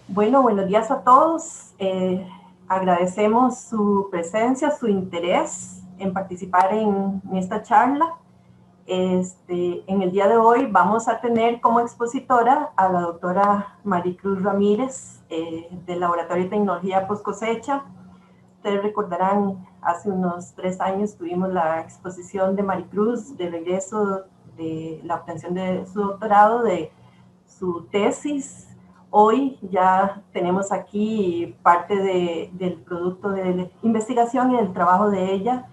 Bueno, buenos días a todos. Agradecemos su presencia, su interés en participar en esta charla. En el día de hoy vamos a tener como expositora a la doctora Maricruz Ramírez del Laboratorio de Tecnología Post Cosecha. Ustedes recordarán, hace unos 3 años tuvimos la exposición de Maricruz de regreso de la obtención de su doctorado, de su tesis. Hoy ya tenemos aquí parte del producto de la investigación y del trabajo de ella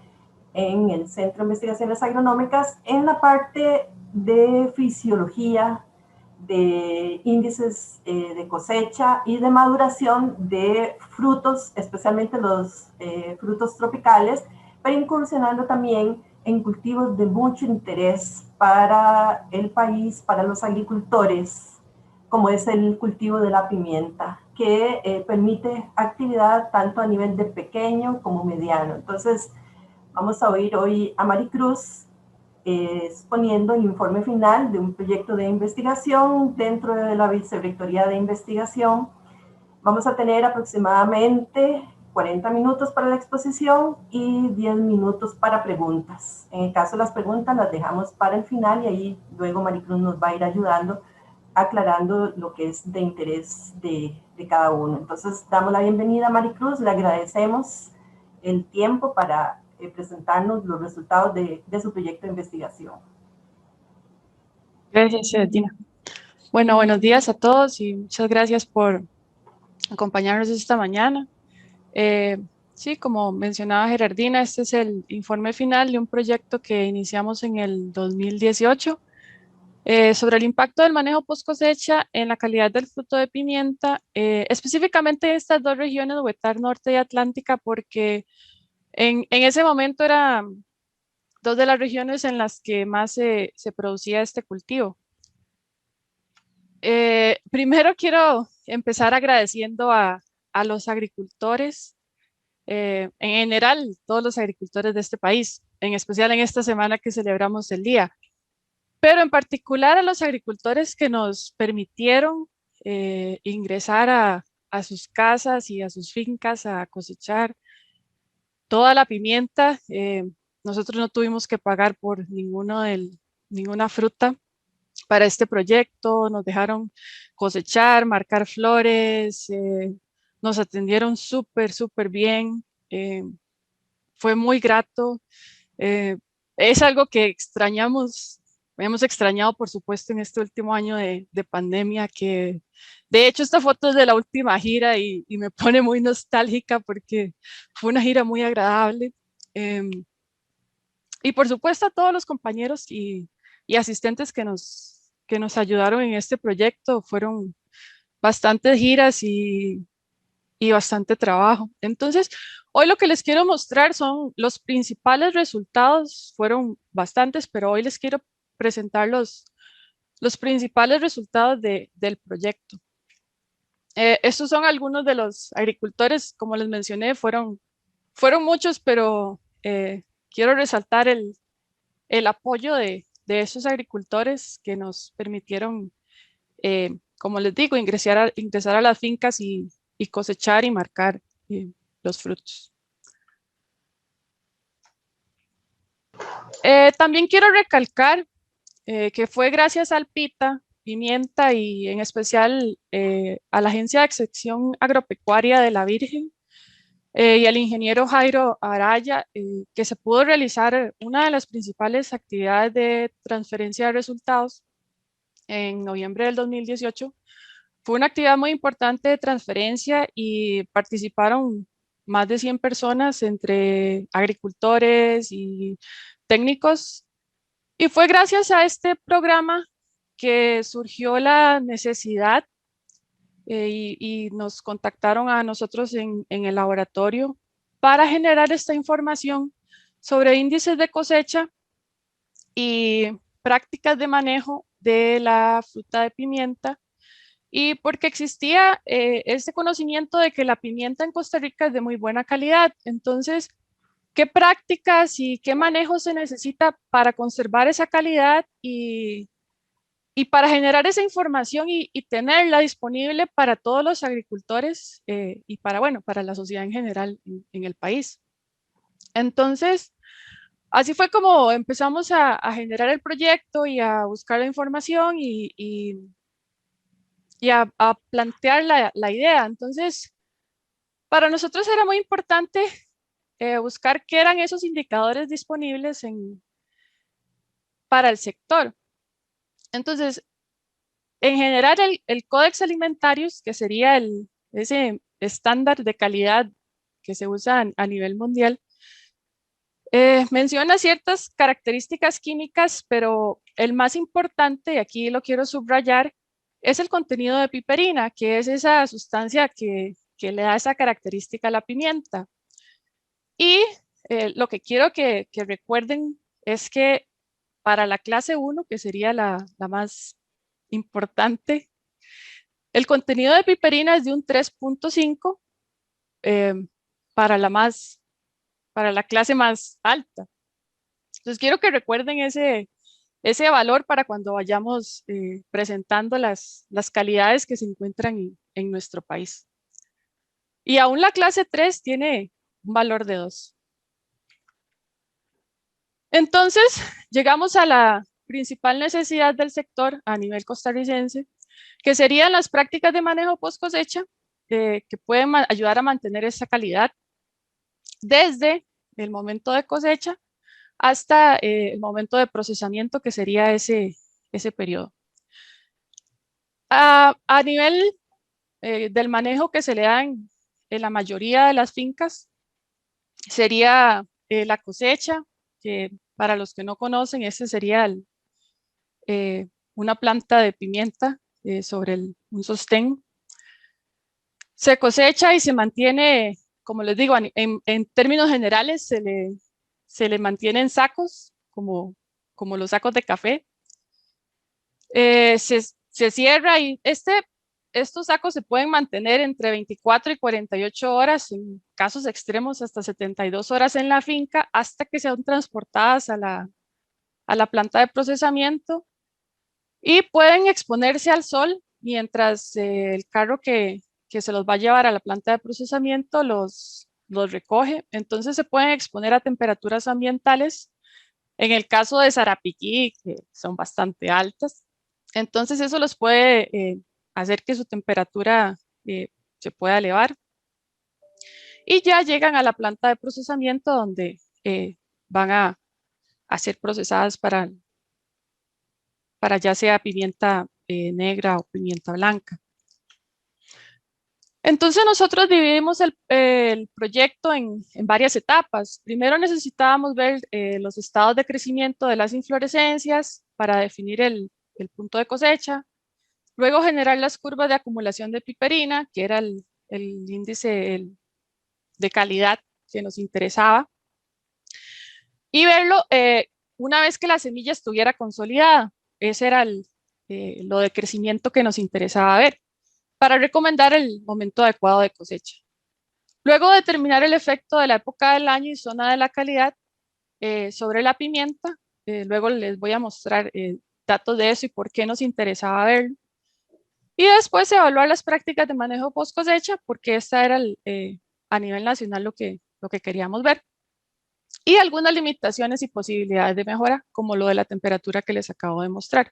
en el Centro de Investigaciones Agronómicas en la parte de fisiología, de índices de cosecha y de maduración de frutos, especialmente los frutos tropicales, pero incursionando también en cultivos de mucho interés para el país, para los agricultores, como es el cultivo de la pimienta, que permite actividad tanto a nivel de pequeño como mediano. Entonces, vamos a oír hoy a Maricruz exponiendo el informe final de un proyecto de investigación dentro de la Vicerrectoría de Investigación. Vamos a tener aproximadamente 40 minutos para la exposición y 10 minutos para preguntas. En el caso de las preguntas las dejamos para el final y ahí luego Maricruz nos va a ir ayudando, aclarando lo que es de interés de cada uno. Entonces damos la bienvenida a Maricruz, le agradecemos el tiempo para presentarnos los resultados de su proyecto de investigación. Gracias, Dina. Bueno, buenos días a todos y muchas gracias por acompañarnos esta mañana. Sí, como mencionaba Gerardina, este es el informe final de un proyecto que iniciamos en el 2018 sobre el impacto del manejo post cosecha en la calidad del fruto de pimienta, específicamente en estas dos regiones, Huetar Norte y Atlántica, porque en ese momento eran dos de las regiones en las que más se producía este cultivo. Primero quiero empezar agradeciendo a los agricultores, en general, todos los agricultores de este país, en especial en esta semana que celebramos el día, pero en particular a los agricultores que nos permitieron ingresar a sus casas y a sus fincas a cosechar toda la pimienta. Nosotros no tuvimos que pagar por ninguna fruta para este proyecto, nos dejaron cosechar, marcar flores, nos atendieron súper bien, fue muy grato. eh, es algo que extrañamos, hemos extrañado por supuesto en este último año de pandemia, que de hecho esta foto es de la última gira y me pone muy nostálgica porque fue una gira muy agradable. em, y por supuesto a todos los compañeros y asistentes que nos ayudaron en este proyecto. Fueron bastantes giras y bastante trabajo. Entonces, hoy lo que les quiero mostrar son los principales resultados. Fueron bastantes, pero hoy les quiero presentar los principales resultados del proyecto. Estos son algunos de los agricultores, como les mencioné, fueron muchos, pero quiero resaltar el apoyo de esos agricultores que nos permitieron, como les digo, ingresar a las fincas y cosechar y marcar los frutos. También quiero recalcar que fue gracias al PITA, Pimienta y en especial a la Agencia de Extensión Agropecuaria de la Virgen y al ingeniero Jairo Araya, que se pudo realizar una de las principales actividades de transferencia de resultados en noviembre del 2018. Fue una actividad muy importante de transferencia y participaron más de 100 personas entre agricultores y técnicos. Y fue gracias a este programa que surgió la necesidad y nos contactaron a nosotros en el laboratorio para generar esta información sobre índices de cosecha y prácticas de manejo de la fruta de pimienta, y porque existía este conocimiento de que la pimienta en Costa Rica es de muy buena calidad. Entonces, ¿qué prácticas y qué manejo se necesita para conservar esa calidad Y para generar esa información y tenerla disponible para todos los agricultores y para, bueno, para la sociedad en general en el país. Entonces, así fue como empezamos a generar el proyecto y a buscar la información y a plantear la idea. Entonces, para nosotros era muy importante buscar qué eran esos indicadores disponibles para el sector. Entonces, en general, el Codex Alimentarius, que sería ese estándar de calidad que se usa a nivel mundial, menciona ciertas características químicas, pero el más importante, y aquí lo quiero subrayar, es el contenido de piperina, que es esa sustancia que le da esa característica a la pimienta. Y lo que quiero que recuerden es que para la clase 1, que sería la más importante, el contenido de piperina es de un 3.5 eh, para para la clase más alta. Entonces quiero que recuerden ese valor para cuando vayamos presentando las calidades que se encuentran en nuestro país. Y aún la clase 3 tiene un valor de 2. Entonces, llegamos a la principal necesidad del sector a nivel costarricense, que serían las prácticas de manejo post cosecha, que pueden ayudar a mantener esa calidad desde el momento de cosecha hasta el momento de procesamiento, que sería ese periodo. A nivel del manejo que se le da en la mayoría de las fincas, sería la cosecha, que para los que no conocen, ese sería una planta de pimienta sobre un sostén. Se cosecha y se mantiene, como les digo, en términos generales, se le mantiene en sacos, como los sacos de café. Se cierra y estos sacos se pueden mantener entre 24 y 48 horas, en casos extremos hasta 72 horas en la finca, hasta que sean transportadas a la planta de procesamiento y pueden exponerse al sol mientras el carro que se los va a llevar a la planta de procesamiento los recoge. Entonces se pueden exponer a temperaturas ambientales, en el caso de Sarapiquí, que son bastante altas. Entonces eso los puede hacer que su temperatura se pueda elevar. Y ya llegan a la planta de procesamiento donde van a ser procesadas para ya sea pimienta negra o pimienta blanca. Entonces nosotros dividimos el proyecto en varias etapas. Primero necesitábamos ver los estados de crecimiento de las inflorescencias para definir el punto de cosecha. Luego generar las curvas de acumulación de piperina, que era el índice de calidad que nos interesaba. Y verlo una vez que la semilla estuviera consolidada. Ese era lo de crecimiento que nos interesaba ver, para recomendar el momento adecuado de cosecha. Luego determinar el efecto de la época del año y zona de la calidad sobre la pimienta. Luego les voy a mostrar datos de eso y por qué nos interesaba verlo. Y después evaluar las prácticas de manejo post cosecha, porque esta era a nivel nacional lo que queríamos ver. Y algunas limitaciones y posibilidades de mejora, como lo de la temperatura que les acabo de mostrar.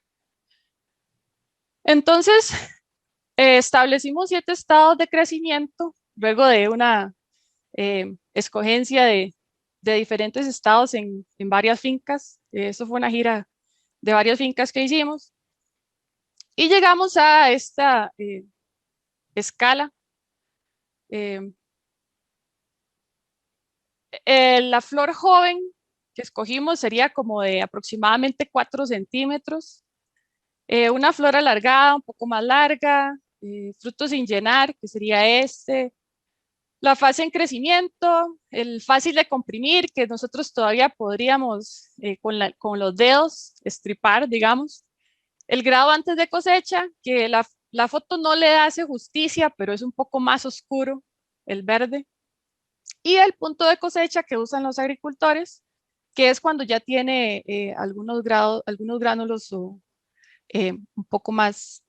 Entonces, establecimos 7 estados de crecimiento, luego de una escogencia de diferentes estados en varias fincas. Eso fue una gira de varias fincas que hicimos. Y llegamos a esta escala. La flor joven que escogimos sería como de aproximadamente 4 centímetros. Una flor alargada, un poco más larga, frutos sin llenar, que sería este. La fase en crecimiento, el fácil de comprimir, que nosotros todavía podríamos con los dedos estripar, digamos. El grado antes de cosecha, que la foto no le hace justicia, pero es un poco más oscuro, el verde. Y el punto de cosecha que usan los agricultores, que es cuando ya tiene algunos gránulos un poco más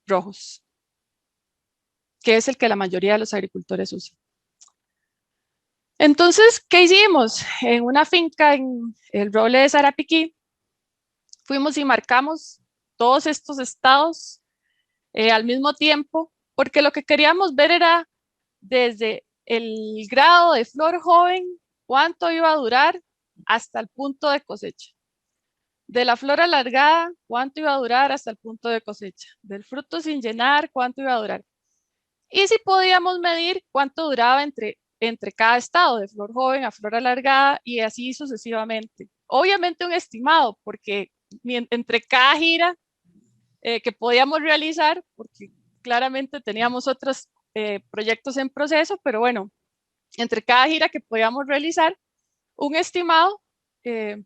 rojos, que es el que la mayoría de los agricultores usan. Entonces, ¿qué hicimos? En una finca en el Roble de Sarapiquí, fuimos y marcamos todos estos estados al mismo tiempo, porque lo que queríamos ver era desde el grado de flor joven, cuánto iba a durar hasta el punto de cosecha. De la flor alargada, cuánto iba a durar hasta el punto de cosecha. Del fruto sin llenar, cuánto iba a durar. Y si podíamos medir cuánto duraba entre cada estado, de flor joven a flor alargada y así sucesivamente. Obviamente un estimado, porque entre cada gira que podíamos realizar, porque claramente teníamos otros proyectos en proceso, pero bueno, entre cada gira que podíamos realizar, un estimado de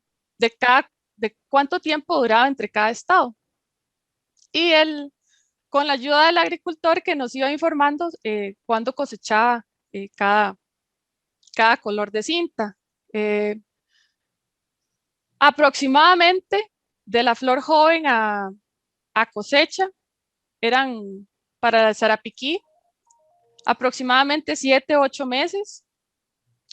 cuánto tiempo duraba entre cada estado. Y con la ayuda del agricultor que nos iba informando cuándo cosechaba cada color de cinta. Aproximadamente de la flor joven a cosecha eran para el Sarapiquí aproximadamente 7 u 8 meses.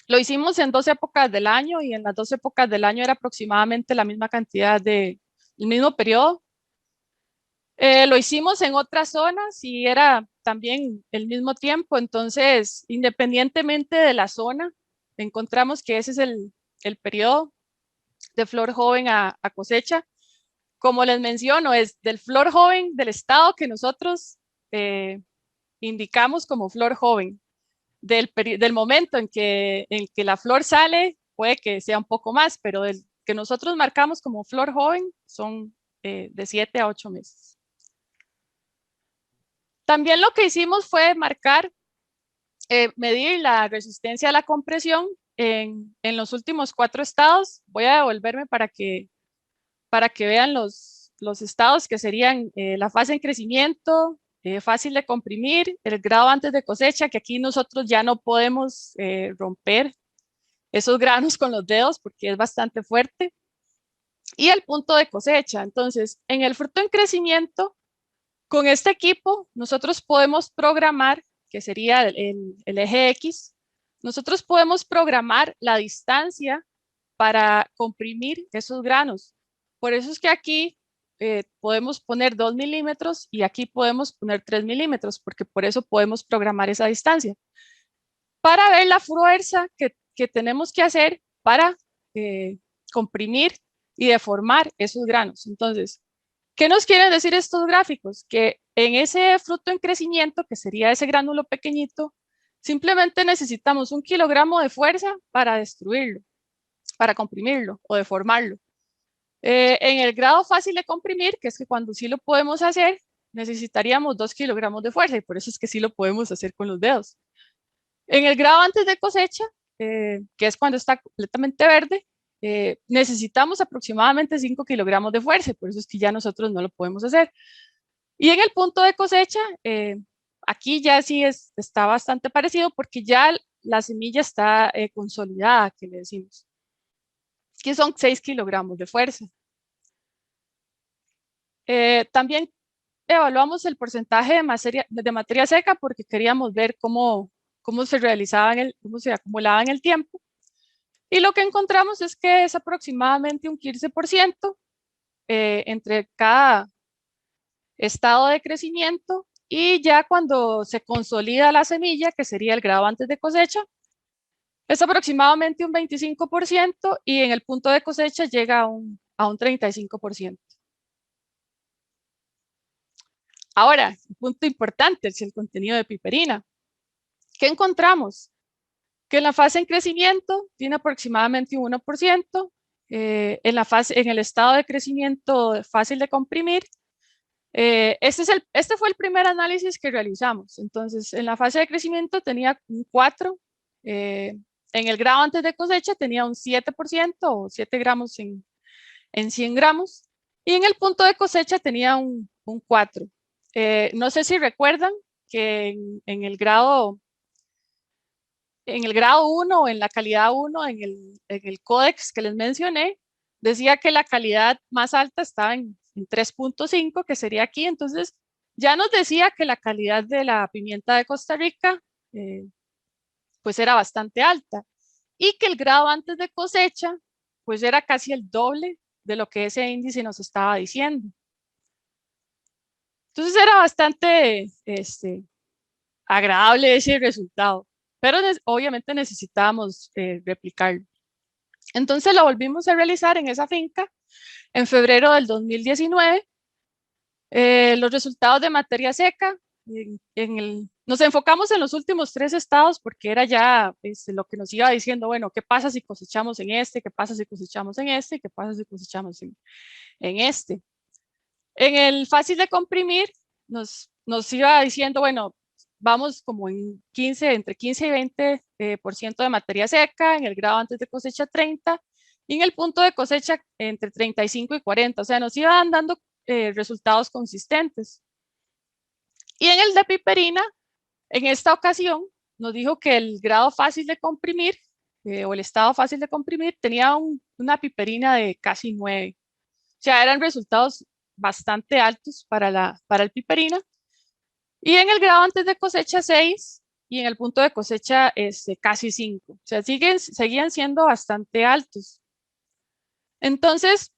Lo hicimos en 2 épocas del año y en las 2 épocas del año era aproximadamente la misma cantidad el mismo periodo. Lo hicimos en otras zonas y era también el mismo tiempo, entonces independientemente de la zona, encontramos que ese es el periodo de flor joven a cosecha. Como les menciono, es del flor joven del estado que nosotros indicamos como flor joven. Del momento en que la flor sale, puede que sea un poco más, pero del que nosotros marcamos como flor joven son de 7 a 8 meses. También lo que hicimos fue medir la resistencia a la compresión en los últimos 4 estados. Voy a devolverme para que vean los estados que serían la fase en crecimiento, fácil de comprimir, el grado antes de cosecha, que aquí nosotros ya no podemos romper esos granos con los dedos porque es bastante fuerte, y el punto de cosecha. Entonces, en el fruto en crecimiento, con este equipo, nosotros podemos programar, que sería el eje X, nosotros podemos programar la distancia para comprimir esos granos. Por eso es que aquí podemos poner 2 milímetros y aquí podemos poner 3 milímetros, porque por eso podemos programar esa distancia. Para ver la fuerza que tenemos que hacer para comprimir y deformar esos granos. Entonces, ¿qué nos quieren decir estos gráficos? Que en ese fruto en crecimiento, que sería ese gránulo pequeñito, simplemente necesitamos 1 kilogramo de fuerza para destruirlo, para comprimirlo o deformarlo. En el grado fácil de comprimir, que es que cuando sí lo podemos hacer, necesitaríamos 2 kilogramos de fuerza y por eso es que sí lo podemos hacer con los dedos. En el grado antes de cosecha, que es cuando está completamente verde, necesitamos aproximadamente 5 kilogramos de fuerza, por eso es que ya nosotros no lo podemos hacer. Y en el punto de cosecha, aquí ya sí está bastante parecido porque ya la semilla está consolidada, que le decimos, que son 6 kilogramos de fuerza. También evaluamos el porcentaje de materia seca porque queríamos ver cómo se realizaba cómo se acumulaba en el tiempo. Y lo que encontramos es que es aproximadamente un 15% entre cada estado de crecimiento, y ya cuando se consolida la semilla, que sería el grado antes de cosecha, es aproximadamente un 25% y en el punto de cosecha llega a un 35%. Ahora, un punto importante es el contenido de piperina. ¿Qué encontramos? Que en la fase en crecimiento tiene aproximadamente un 1%, en el estado de crecimiento fácil de comprimir. Este fue el primer análisis que realizamos. Entonces, en la fase de crecimiento tenía un 4%, en el grado antes de cosecha tenía un 7% o 7 gramos en 100 gramos, y en el punto de cosecha tenía un 4%. No sé si recuerdan que en el grado 1 o en la calidad 1, en el códex que les mencioné, decía que la calidad más alta estaba en en 3.5, que sería aquí. Entonces, ya nos decía que la calidad de la pimienta de Costa Rica pues era bastante alta y que el grado antes de cosecha pues era casi el doble de lo que ese índice nos estaba diciendo. Entonces era bastante agradable ese resultado, pero obviamente necesitábamos replicarlo. Entonces lo volvimos a realizar en esa finca en febrero del 2019. Los resultados de materia seca, nos enfocamos en los últimos 3 estados porque era ya lo que nos iba diciendo, bueno, ¿qué pasa si cosechamos en este? ¿Qué pasa si cosechamos en este? ¿Qué pasa si cosechamos en este? En el fácil de comprimir, nos iba diciendo, bueno, vamos como en 15, entre 15 y 20% de materia seca, en el grado antes de cosecha 30, y en el punto de cosecha entre 35 y 40, o sea, nos iban dando resultados consistentes. Y en el de piperina, en esta ocasión, nos dijo que el grado fácil de comprimir, o el estado fácil de comprimir, tenía una piperina de casi 9. O sea, eran resultados bastante altos para el piperina. Y en el grado antes de cosecha 6 y en el punto de cosecha casi 5. O sea, seguían siendo bastante altos. Entonces,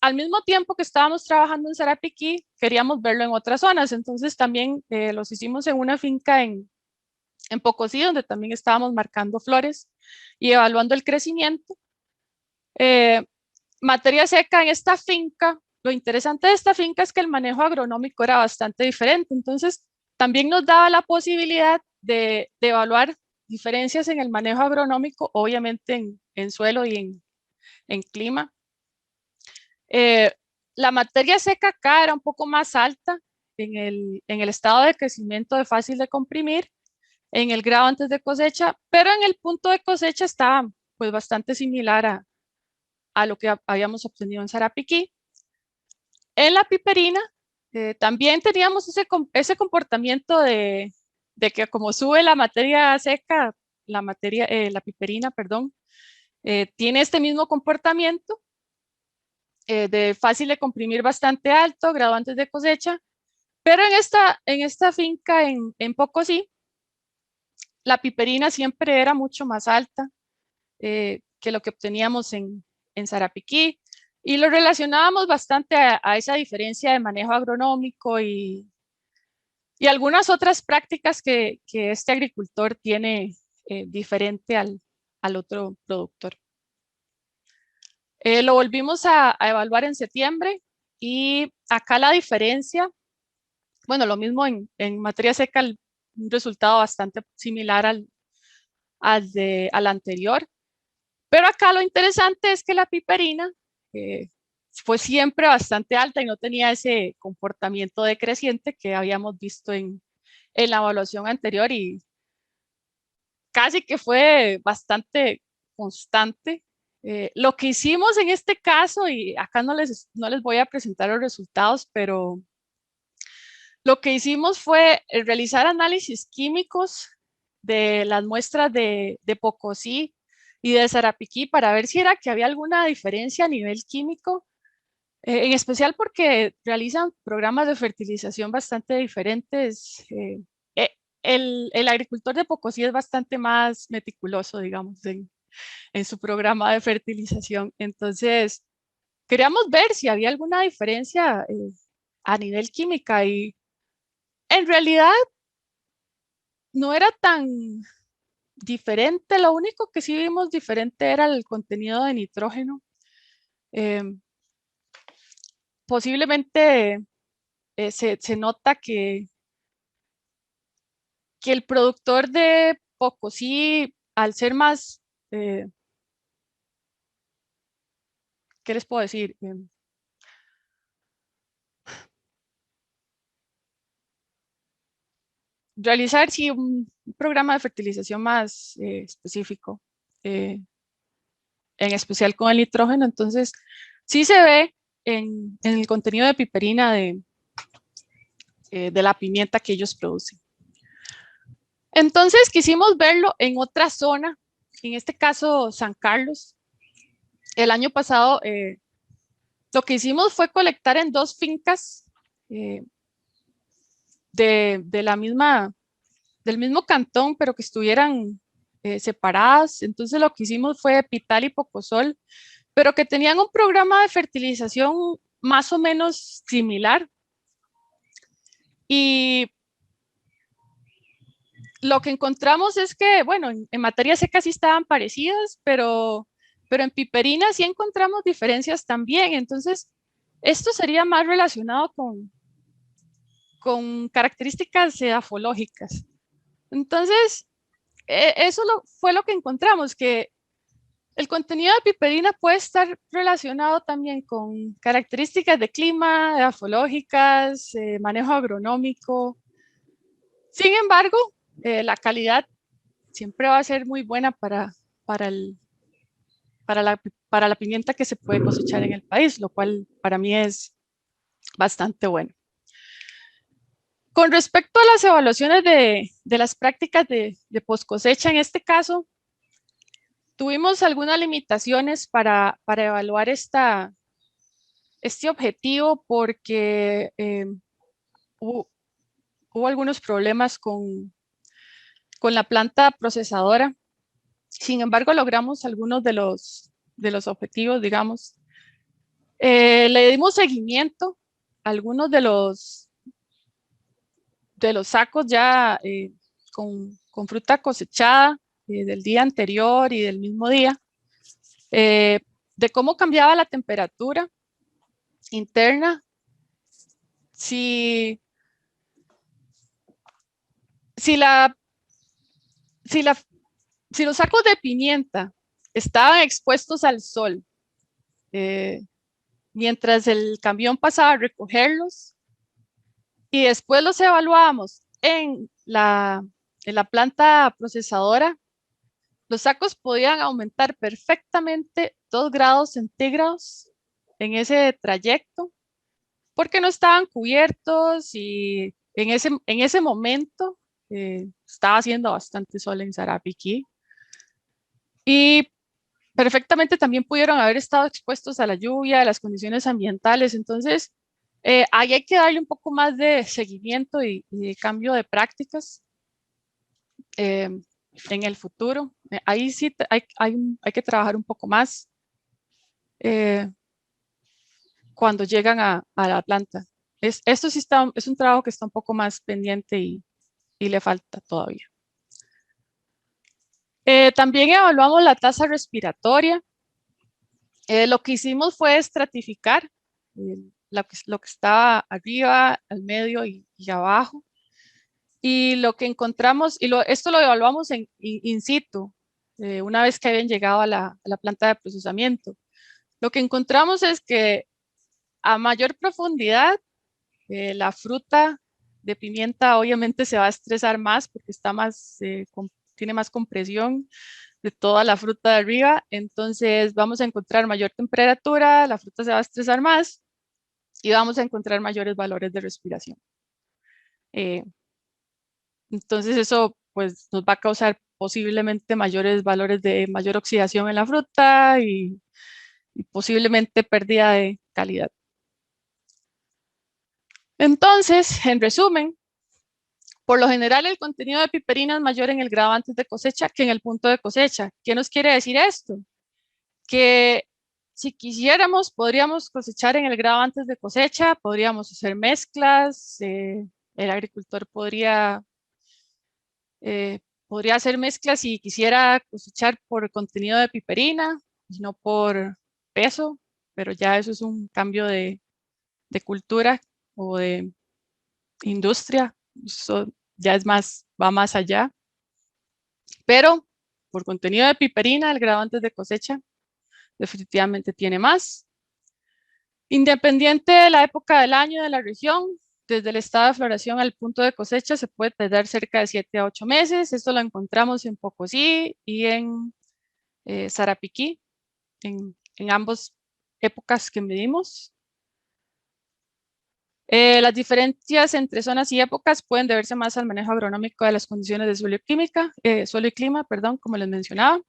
al mismo tiempo que estábamos trabajando en Sarapiquí, queríamos verlo en otras zonas. Entonces, también los hicimos en una finca en Pocosí, donde también estábamos marcando flores y evaluando el crecimiento. Materia seca en esta finca, lo interesante de esta finca es que el manejo agronómico era bastante diferente, entonces también nos daba la posibilidad de evaluar diferencias en el manejo agronómico, obviamente en suelo y en clima. La materia seca acá era un poco más alta en el estado de crecimiento de fácil de comprimir, en el grado antes de cosecha, pero en el punto de cosecha estaba pues bastante similar a lo que habíamos obtenido en Sarapiquí. En la piperina también teníamos ese comportamiento de que como sube la materia seca, la piperina, perdón, tiene este mismo comportamiento de fácil de comprimir bastante alto, grado antes de cosecha, pero en esta finca en Pocosí, la piperina siempre era mucho más alta que lo que obteníamos en Sarapiquí, y lo relacionábamos bastante a esa diferencia de manejo agronómico y algunas otras prácticas que este agricultor tiene diferente al otro productor. Lo volvimos a evaluar en septiembre y acá la diferencia, bueno, lo mismo en materia seca, un resultado bastante similar al anterior. Pero acá lo interesante es que la piperina fue siempre bastante alta y no tenía ese comportamiento decreciente que habíamos visto en la evaluación anterior, y casi que fue bastante constante. Lo que hicimos en este caso, y acá no les voy a presentar los resultados, pero lo que hicimos fue realizar análisis químicos de las muestras de Pocosí y de Sarapiquí para ver si era que había alguna diferencia a nivel químico, en especial porque realizan programas de fertilización bastante diferentes. El agricultor de Pocosí es bastante más meticuloso, digamos, en su programa de fertilización. Entonces, queríamos ver si había alguna diferencia a nivel química, y en realidad no era tan diferente. Lo único que sí vimos diferente era el contenido de nitrógeno. Posiblemente se nota que el productor de Pocosí, al ser más, ¿qué les puedo decir? Realizar sí un programa de fertilización más específico, en especial con el nitrógeno. Entonces, sí se ve en el contenido de piperina de la pimienta que ellos producen. Entonces, quisimos verlo en otra zona, en este caso San Carlos. El año pasado Lo que hicimos fue colectar en 2 fincas de la misma, del mismo cantón, pero que estuvieran separadas. Entonces lo que hicimos fue Pital y Pocosol, pero que tenían un programa de fertilización más o menos similar. Y lo que encontramos es que, bueno, en materia seca sí estaban parecidas, pero en piperina sí encontramos diferencias también. Entonces, esto sería más relacionado con características edafológicas. Entonces, eso fue lo que encontramos, que el contenido de piperina puede estar relacionado también con características de clima, edafológicas, manejo agronómico. Sin embargo, la calidad siempre va a ser muy buena para, el, para la pimienta que se puede cosechar en el país, lo cual para mí es bastante bueno. Con respecto a las evaluaciones de las prácticas de post cosecha, en este caso, tuvimos algunas limitaciones para evaluar este objetivo porque hubo, hubo algunos problemas con la planta procesadora. Sin embargo, logramos algunos de los objetivos, digamos. Le dimos seguimiento a algunos de los sacos ya con fruta cosechada del día anterior y del mismo día, de cómo cambiaba la temperatura interna, si, si, la, si, la, si los sacos de pimienta estaban expuestos al sol mientras el camión pasaba a recogerlos y después los evaluábamos en la planta procesadora, los sacos podían aumentar perfectamente 2 grados centígrados en ese trayecto porque no estaban cubiertos y en ese momento estaba haciendo bastante sol en Sarapiquí y perfectamente también pudieron haber estado expuestos a la lluvia, a las condiciones ambientales. Entonces, ahí hay que darle un poco más de seguimiento y de cambio de prácticas en el futuro. Ahí sí hay que trabajar un poco más cuando llegan a la planta. Esto sí es un trabajo que está un poco más pendiente y le falta todavía. También evaluamos la tasa respiratoria. Lo que hicimos fue estratificar lo que estaba arriba, al medio y abajo. Y lo que encontramos, esto lo evaluamos in situ, una vez que habían llegado a la planta de procesamiento. Lo que encontramos es que a mayor profundidad, la fruta de pimienta obviamente se va a estresar más porque tiene más compresión de toda la fruta de arriba. Entonces vamos a encontrar mayor temperatura, la fruta se va a estresar más y vamos a encontrar mayores valores de respiración. Entonces eso pues nos va a causar posiblemente mayores valores de mayor oxidación en la fruta y posiblemente pérdida de calidad. Entonces, en resumen, por lo general el contenido de piperina es mayor en el grado antes de cosecha que en el punto de cosecha. ¿Qué nos quiere decir esto? Que si quisiéramos, podríamos cosechar en el grado antes de cosecha, podríamos hacer mezclas, el agricultor podría hacer mezclas si quisiera cosechar por contenido de piperina y no por peso, pero ya eso es un cambio de cultura o de industria, eso ya es más, va más allá. Pero por contenido de piperina, el grado antes de cosecha definitivamente tiene más. Independiente de la época del año de la región, desde el estado de floración al punto de cosecha se puede tardar cerca de 7 a 8 meses. Esto lo encontramos en Pocosí y en Sarapiquí, en ambas épocas que medimos. Las diferencias entre zonas y épocas pueden deberse más al manejo agronómico de las condiciones de suelo y clima, perdón, como les mencionaba.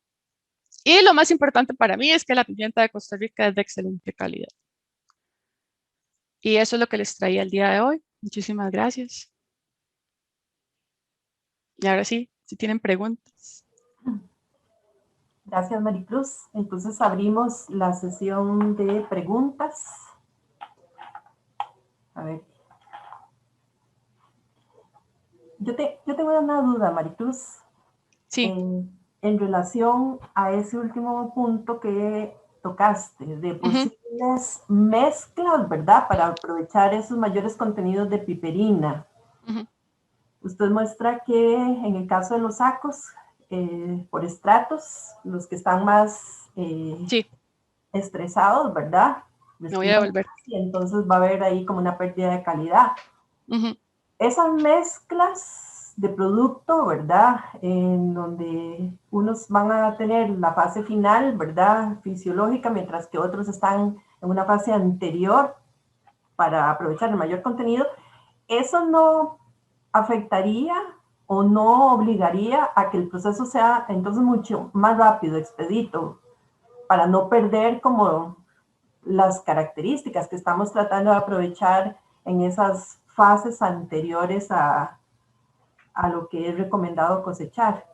Y lo más importante para mí es que la pimienta de Costa Rica es de excelente calidad. Y eso es lo que les traía el día de hoy. Muchísimas gracias. Y ahora sí, si tienen preguntas. Gracias, Maricruz. Entonces abrimos la sesión de preguntas. A ver. Yo tengo una duda, Maricruz, Sí. en relación a ese último punto que tocaste, de posibles mezclas, ¿verdad? Para aprovechar esos mayores contenidos de piperina. Usted muestra que en el caso de los sacos, por estratos, los que están más Sí, estresados, ¿verdad? me voy a Respiran devolver. y entonces va a haber ahí como una pérdida de calidad. Esas mezclas de producto, ¿verdad? En donde unos van a tener la fase final, ¿verdad? Fisiológica, mientras que otros están en una fase anterior para aprovechar el mayor contenido. Eso no afectaría o no obligaría a que el proceso sea entonces mucho más rápido, expedito, para no perder como las características que estamos tratando de aprovechar en esas fases anteriores a lo que es recomendado cosechar.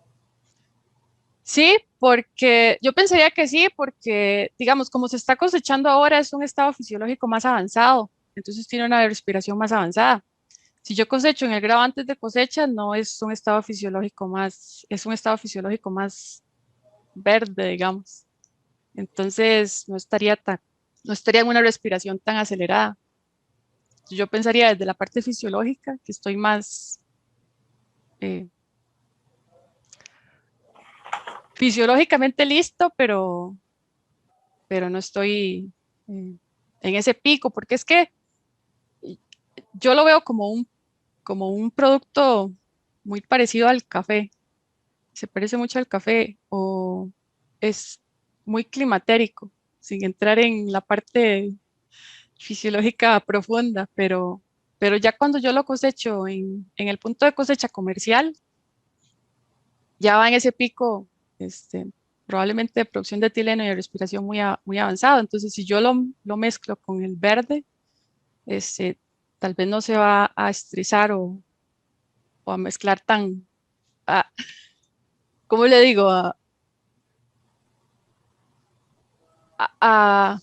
Sí, porque yo pensaría que sí, porque digamos, como se está cosechando ahora, es un estado fisiológico más avanzado, entonces tiene una respiración más avanzada. Si yo cosecho en el grado antes de cosecha, no es un estado fisiológico más, es un estado fisiológico más verde, digamos. Entonces no estaría en una respiración tan acelerada. Yo pensaría desde la parte fisiológica que estoy más eh, fisiológicamente listo, pero no estoy en ese pico, porque es que yo lo veo como un producto muy parecido al café, se parece mucho al café o es muy climatérico, sin entrar en la parte fisiológica profunda, pero ya cuando yo lo cosecho en el punto de cosecha comercial, ya va en ese pico, probablemente de producción de etileno y de respiración muy avanzado. Entonces, si yo lo mezclo con el verde, este, tal vez no se va a estresar o a mezclar tan, a- ¿cómo le digo? A-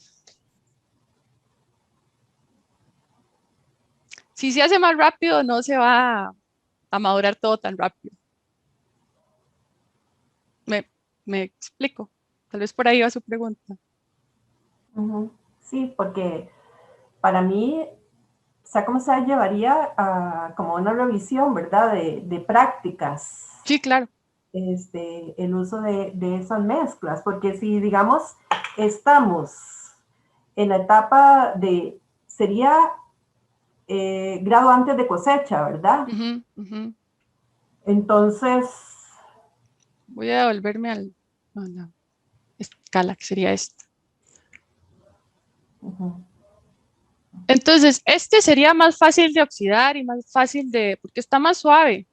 si se hace más rápido, no se va a madurar todo tan rápido. Me, me explico. Tal vez por ahí va su pregunta. Sí, porque para mí, sea como sea, llevaría a como una revisión, ¿verdad? De prácticas, Sí, claro. el uso de esas mezclas, porque si, digamos, estamos en la etapa de, sería grado antes de cosecha, ¿verdad? Ujú, ujú. Entonces, Voy a devolverme a la escala, que sería esta. Entonces, este sería más fácil de oxidar y más fácil porque está más suave.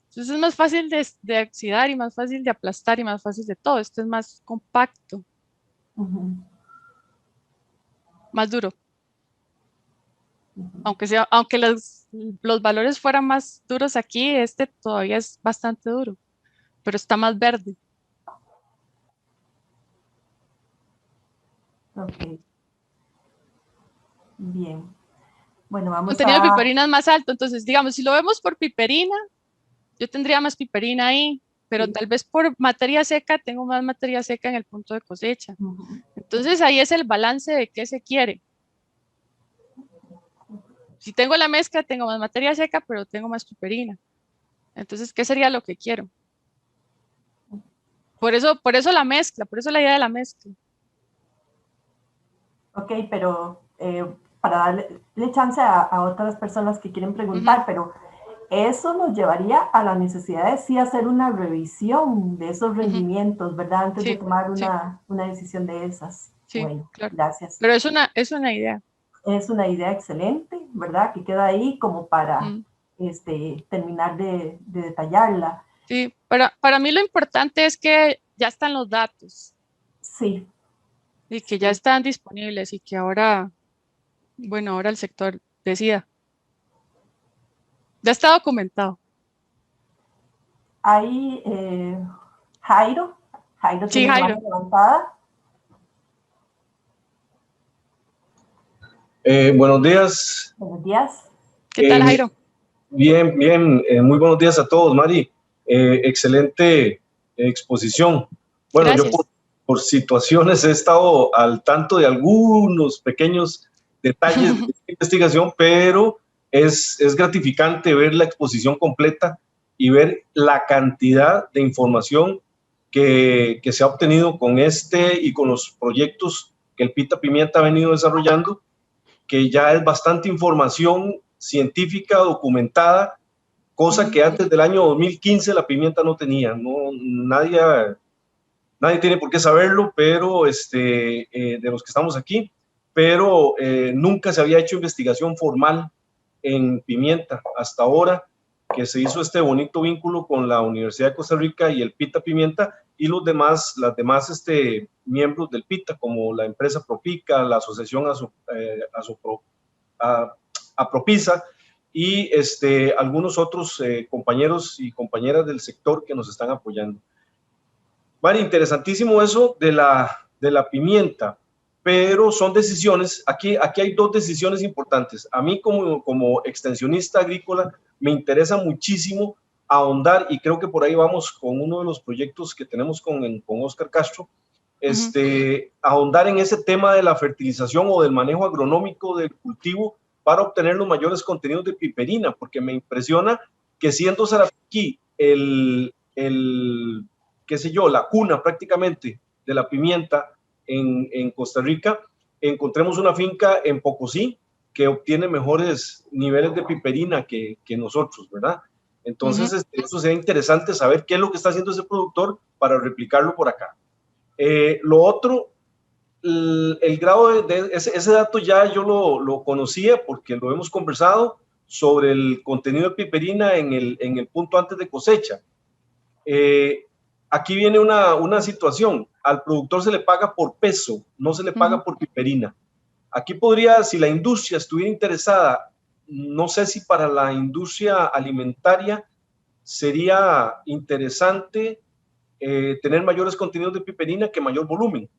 Entonces es más fácil de oxidar y más fácil de aplastar y más fácil de todo. Este es más compacto, más duro. Aunque los valores fueran más duros aquí, este todavía es bastante duro, pero está más verde. ok, bien. Bueno, El vamos contenido de a... piperina es más alto. Entonces, digamos, si lo vemos por piperina, yo tendría más piperina ahí, pero Sí. tal vez por materia seca tengo más materia seca en el punto de cosecha. Entonces ahí es el balance de qué se quiere. Si tengo la mezcla, tengo más materia seca, pero tengo más piperina. Entonces, ¿qué sería lo que quiero? Por eso la mezcla, por eso la idea de la mezcla. Ok, pero para darle chance a otras personas que quieren Ujú, preguntar, pero eso nos llevaría a la necesidad de sí hacer una revisión de esos ujú. rendimientos, ¿verdad? Antes de Sí, tomar sí, una decisión de esas. sí, Bueno, claro. gracias. Pero es una idea. Es una idea excelente, ¿verdad? Que queda ahí como para Mm, terminar de detallarla. sí, para mí lo importante es que ya están los datos Sí, y que ya sí. están disponibles y que ahora, bueno, ahora el sector decida. Ya está documentado. Ahí, Jairo. Jairo Sí, tiene la mano Jairo. levantada. Buenos días. Buenos días. ¿Qué tal, Jairo? Bien, bien. Muy buenos días a todos, Mari. Excelente exposición. Bueno, yo Gracias. por situaciones he estado al tanto de algunos pequeños detalles de investigación, pero es gratificante ver la exposición completa y ver la cantidad de información que se ha obtenido con este y con los proyectos que el Pita Pimienta ha venido desarrollando, que ya es bastante información científica documentada, cosa que antes del año 2015 la pimienta no tenía. No, nadie tiene por qué saberlo, pero de los que estamos aquí, pero nunca se había hecho investigación formal en pimienta hasta ahora, que se hizo este bonito vínculo con la Universidad de Costa Rica y el Pita Pimienta y las demás miembros del Pita, como la empresa Propica, la asociación Apropisa y algunos otros compañeros y compañeras del sector que nos están apoyando. Vale, interesantísimo eso de la pimienta, pero son decisiones, aquí hay dos decisiones importantes. A mí como extensionista agrícola me interesa muchísimo ahondar, y creo que por ahí vamos con uno de los proyectos que tenemos con Oscar Castro, ahondar en ese tema de la fertilización o del manejo agronómico del cultivo para obtener los mayores contenidos de piperina, porque me impresiona que siendo Sarapiquí qué sé yo, la cuna prácticamente de la pimienta en Costa Rica, encontremos una finca en Pocosí que obtiene mejores niveles de piperina que nosotros, ¿verdad? Entonces, eso sería interesante saber qué es lo que está haciendo ese productor para replicarlo por acá. Lo otro, el grado de ese dato ya yo lo conocía porque lo hemos conversado sobre el contenido de piperina en el punto antes de cosecha. Aquí viene una situación. Al productor se le paga por peso, no se le paga por piperina. Aquí podría, si la industria estuviera interesada, no sé si para la industria alimentaria sería interesante tener mayores contenidos de piperina que mayor volumen.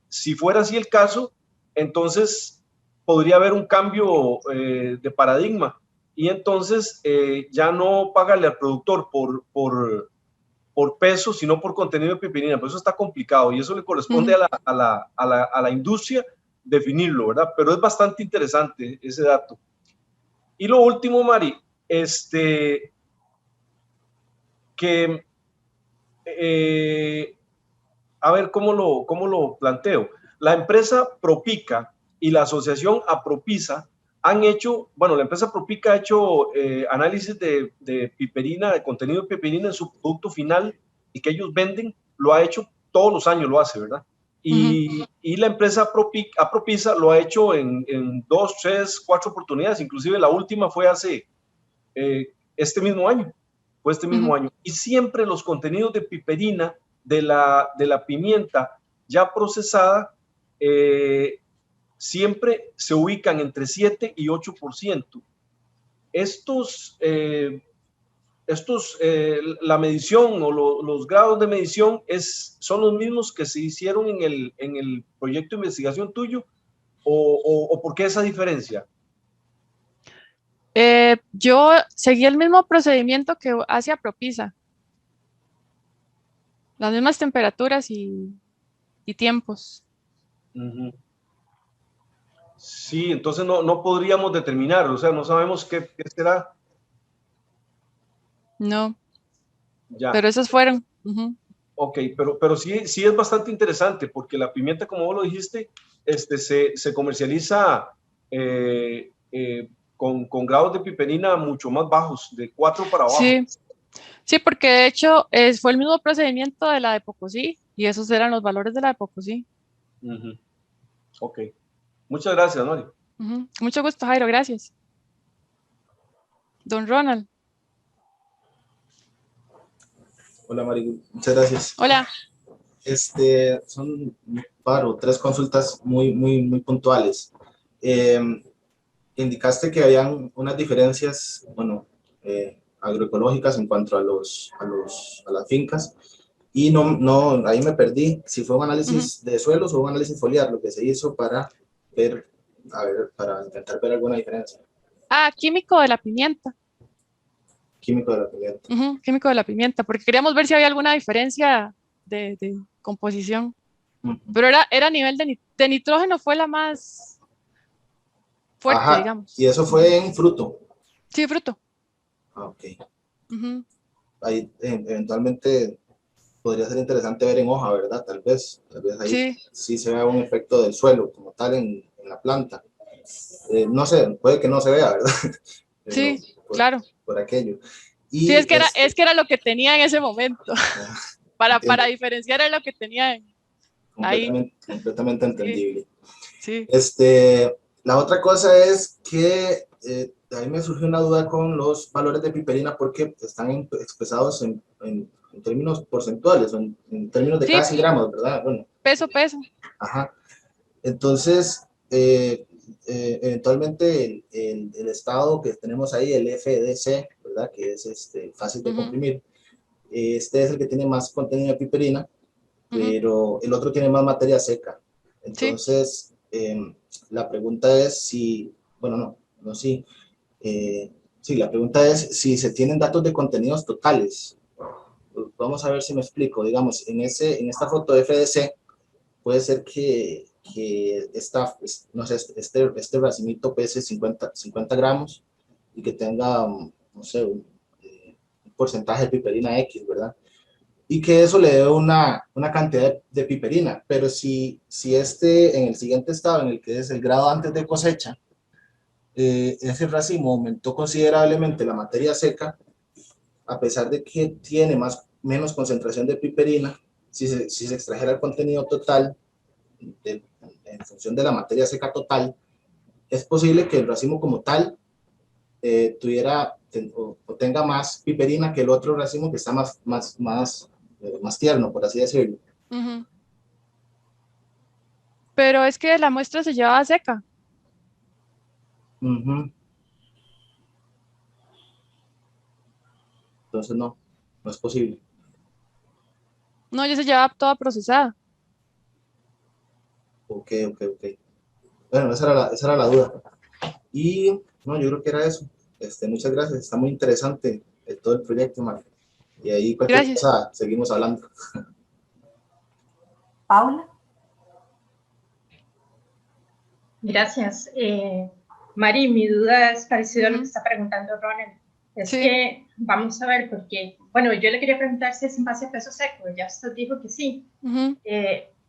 Si fuera así el caso, entonces podría haber un cambio de paradigma y entonces ya no pagarle al productor por peso, sino por contenido de piperina. Pero eso está complicado y eso le corresponde a la industria definirlo, ¿verdad? Pero es bastante interesante ese dato. Y lo último, Mari, que a ver cómo lo planteo. La empresa Propica y la asociación Apropisa han hecho, bueno, la empresa Propica ha hecho análisis de piperina, de contenido de piperina en su producto final y que ellos venden, lo ha hecho todos los años, lo hace, ¿verdad? Y la empresa Apropisa lo ha hecho en 2, 3, 4 oportunidades, inclusive la última fue hace este mismo año, año. Y siempre los contenidos de piperina de la pimienta ya procesada siempre se ubican entre 7 y 8%. La medición o los grados de medición son los mismos que se hicieron en el proyecto de investigación tuyo, o ¿por qué esa diferencia? Yo seguí el mismo procedimiento que hace Apropisa, las mismas temperaturas y tiempos. Sí, entonces no podríamos determinar, o sea, no sabemos qué será. No, Ya. pero esos fueron. Ok, pero sí es bastante interesante porque la pimienta, como vos lo dijiste, se comercializa con grados de piperina mucho más bajos, de 4 para abajo. Sí, porque de hecho fue el mismo procedimiento de la de Pocosí y esos eran los valores de la de Pocosí. Ok, muchas gracias, Mari. Mucho gusto, Jairo, gracias. Don Ronald. Hola, Mari, muchas gracias. Hola. Son 3 consultas muy puntuales. indicaste que habían unas diferencias, bueno, agroecológicas en cuanto a las fincas, y ahí me perdí si fue un análisis de suelos o un análisis foliar lo que se hizo para ver, para intentar ver alguna diferencia. Químico de la pimienta. Químico de la pimienta. Químico de la pimienta, porque queríamos ver si había alguna diferencia de composición. Pero era a nivel de nitrógeno, fue la más fuerte, Ajá, digamos. y eso fue en fruto. Sí, fruto. Ok. Ahí eventualmente podría ser interesante ver en hoja, ¿verdad? Tal vez ahí sí se vea un efecto del suelo como tal en la planta. No sé, puede que no se vea, ¿verdad? Sí, claro. Por aquello. Sí, es que era lo que tenía en ese momento. Para diferenciar era lo que tenía ahí. Completamente entendible. Sí. La otra cosa es que ahí me surgió una duda con los valores de piperina porque están expresados en términos porcentuales, en términos de casi gramos, ¿verdad? Bueno, peso. Ajá. Entonces, eventualmente el estado que tenemos ahí, el FDC, ¿verdad? Que es fácil de comprimir, este es el que tiene más contenido de piperina, pero el otro tiene más materia seca. Entonces, la pregunta es si, bueno, no, sí. Sí, la pregunta es si se tienen datos de contenidos totales. Vamos a ver si me explico. Digamos, en esta foto de FDC, puede ser que no sé, este racimito pese 50 gramos y que tenga, no sé, un porcentaje de piperina X, ¿verdad? Y que eso le dé una cantidad de piperina. Pero si en el siguiente estado, en el que es el grado antes de cosecha, ese racimo aumentó considerablemente la materia seca, a pesar de que tiene menos concentración de piperina, si se extrajera el contenido total en función de la materia seca total, es posible que el racimo como tal tenga más piperina que el otro racimo que está más tierno, por así decirlo. Pero es que la muestra se llevaba seca. Entonces no es posible. No, ya se llevaba toda procesada. Ok. Bueno, esa era la duda. Y no, yo creo que era eso. Muchas gracias, está muy interesante todo el proyecto, Mar. Y ahí cualquier Gracias. cosa seguimos hablando. Paula. Gracias. Mari, mi duda es parecida a lo que está preguntando Ronald. Es que vamos a ver, porque, bueno, yo le quería preguntar si es en base a peso seco, ya usted dijo que sí,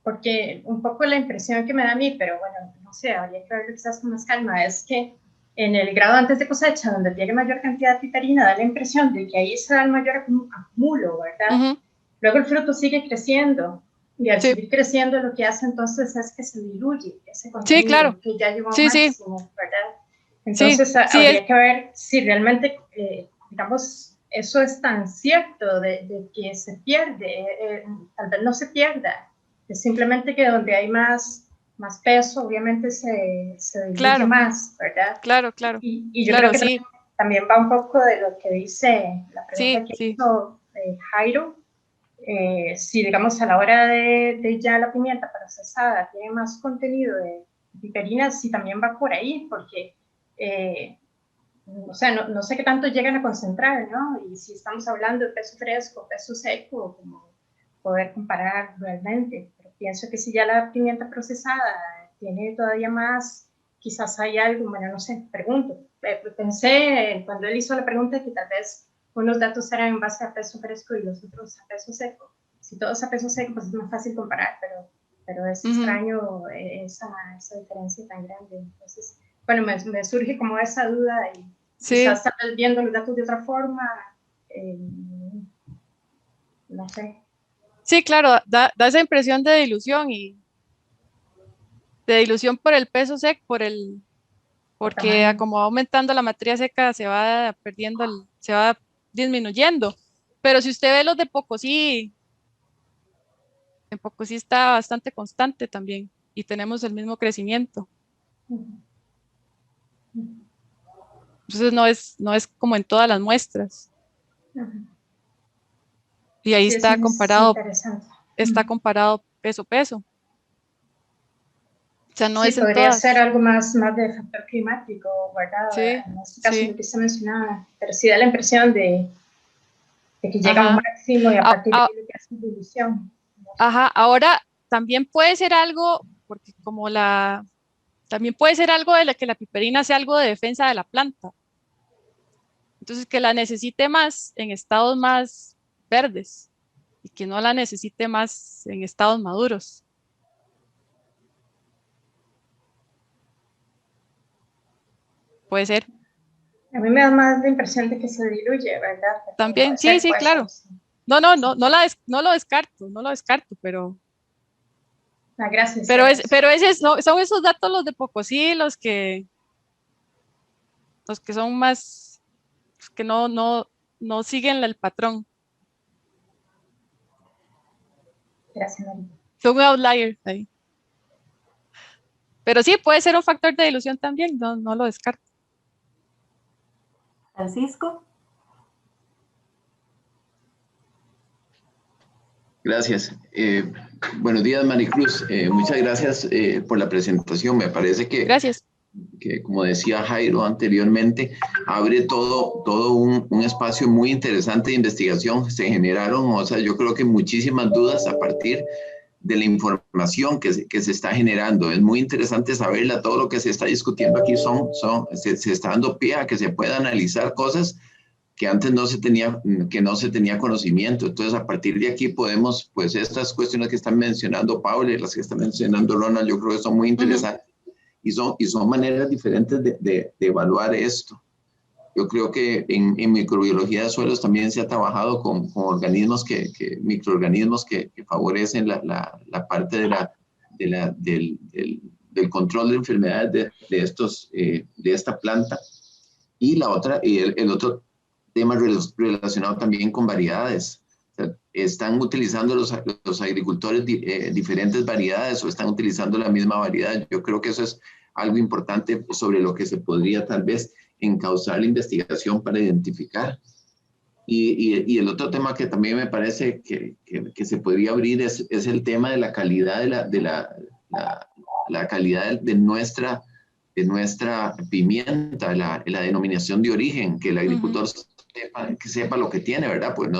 porque un poco la impresión que me da a mí, pero bueno, no sé, habría que verlo quizás con más calma, es que en el grado antes de cosecha, donde tiene mayor cantidad de piperina, da la impresión de que ahí se da el mayor acumulo, ¿verdad? Luego el fruto sigue creciendo, y al seguir creciendo lo que hace entonces es que se diluye ese contenido que ya llegó a máximo, ¿verdad? Entonces habría que ver si realmente, digamos, eso es tan cierto de que se pierde, tal vez no se pierda, es simplemente que donde hay más peso, obviamente se diluye más, ¿verdad? Claro. Y yo creo que también va un poco de lo que dice la pregunta que hizo Jairo, si digamos a la hora de ya la pimienta procesada tiene más contenido de piperina, si también va por ahí, porque o sea, no sé qué tanto llegan a concentrar, ¿no? Y si estamos hablando de peso fresco, peso seco, como poder comparar realmente. Pero pienso que si ya la pimienta procesada tiene todavía más, quizás hay algo, bueno, no sé, pregunto. Pensé cuando él hizo la pregunta que tal vez unos datos eran en base a peso fresco y los otros a peso seco. Si todo es a peso seco, pues es más fácil comparar, pero es extraño esa diferencia tan grande. Entonces, bueno, me surge como esa duda y quizás estás viendo los datos de otra forma, no sé. Sí, claro, da esa impresión de dilución y de dilución por el peso seco, porque como va aumentando la materia seca se va perdiendo, se va disminuyendo. Pero si usted ve los de Pocosí, en Pocosí está bastante constante también y tenemos el mismo crecimiento. Entonces no es como en todas las muestras. Y ahí Sí, está eso es comparado, interesante. está comparado peso. O sea, no Sí, es en podría ser todas. algo más de factor climático, ¿verdad? Sí, En este caso, lo sí. que se mencionaba, pero sí da la impresión de que llega a un Ajá. máximo y a A- partir de a- ahí lo que hace es división. ajá. Ahora, también puede ser algo, porque también puede ser algo de que la piperina sea algo de defensa de la planta. Entonces, que la necesite más en estados más verdes y que no la necesite más en estados maduros. Puede ser. A mí me da más la impresión de que se diluye, ¿verdad? Pero También, puede ser, sí, puede ser. claro. Sí. No lo descarto, Ah, gracias, Sebas. pero son esos datos los de Pocosí, los que son más, que no siguen el patrón. Gracias, María. Son un outlier ahí. Pero sí, puede ser un factor de dilución también, no lo descarto. Francisco. Gracias. Buenos días, Maricruz. Muchas gracias por la presentación. Me parece Gracias. que, como decía Jairo anteriormente, abre todo un espacio muy interesante de investigación. Se generaron, o sea, yo creo que muchísimas dudas a partir de la información que se está generando. Es muy interesante saberla. Todo lo que se está discutiendo aquí se está dando pie a que se pueda analizar cosas que antes que no se tenía conocimiento. Entonces, a partir de aquí podemos, pues estas cuestiones que están mencionando Paula y las que está mencionando Ronald, yo creo que son muy interesantes y son maneras diferentes de evaluar esto. Yo creo que en microbiología de suelos también se ha trabajado con organismos microorganismos que favorecen la parte del control de enfermedades de esta planta. Y el otro tema relacionado también con variedades. O sea, ¿están utilizando los agricultores diferentes variedades o están utilizando la misma variedad? Yo creo que eso es algo importante sobre lo que se podría tal vez encauzar la investigación para identificar. Y el otro tema que también me parece que se podría abrir es el tema de la calidad la calidad de nuestra pimienta, la denominación de origen, que el agricultor sepa lo que tiene, ¿verdad? Pues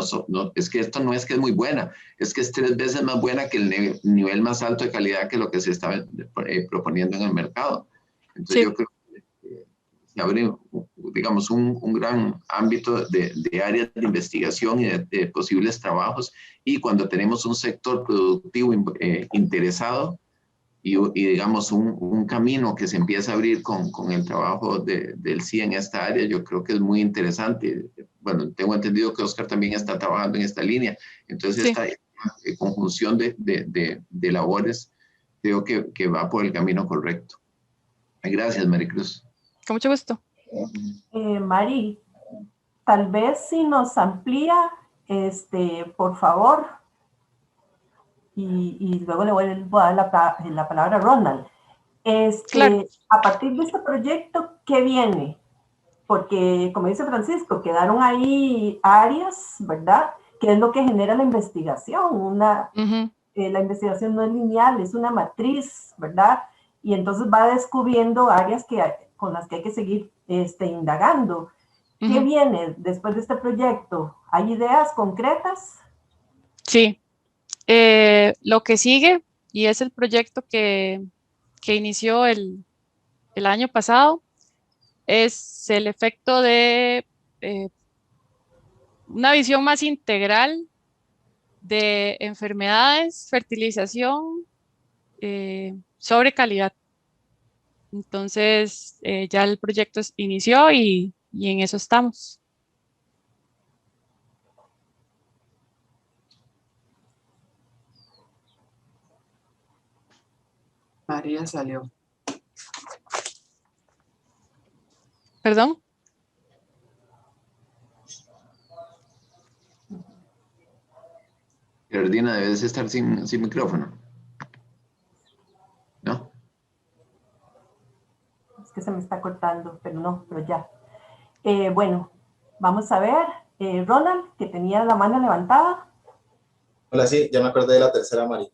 es que esto no es que es muy buena, es que es 3 veces más buena que el nivel más alto de calidad que lo que se está proponiendo en el mercado. Entonces yo creo que se abre, digamos, un gran ámbito de áreas de investigación y de posibles trabajos, y cuando tenemos un sector productivo interesado, y digamos un camino que se empieza a abrir con el trabajo del CIE en esta área, yo creo que es muy interesante. Bueno, tengo entendido que Oscar también está trabajando en esta línea, entonces Sí. esta conjunción de labores creo que va por el camino correcto. Gracias, Maricruz. Con mucho gusto. Mari, tal vez si nos amplía, por favor, y luego le voy a dar la palabra a Ronald. Claro. A partir de este proyecto, ¿qué viene? Porque, como dice Francisco, quedaron ahí áreas, ¿verdad? ¿Qué es lo que genera la investigación? La investigación no es lineal, es una matriz, ¿verdad? Y entonces va descubriendo áreas con las que hay que seguir indagando. ¿Qué viene después de este proyecto? ¿Hay ideas concretas? Sí. Lo que sigue, y es el proyecto que inició el año pasado, es el efecto de una visión más integral de enfermedades, fertilización, sobre calidad. Entonces, ya el proyecto inició y en eso estamos. María salió. ¿Perdón? Gerardina, debes estar sin micrófono. ¿No? Es que se me está cortando, pero no, pero ya. Bueno, vamos a ver. Ronald, que tenía la mano levantada. Hola, sí, ya me acordé de la tercera, Mari.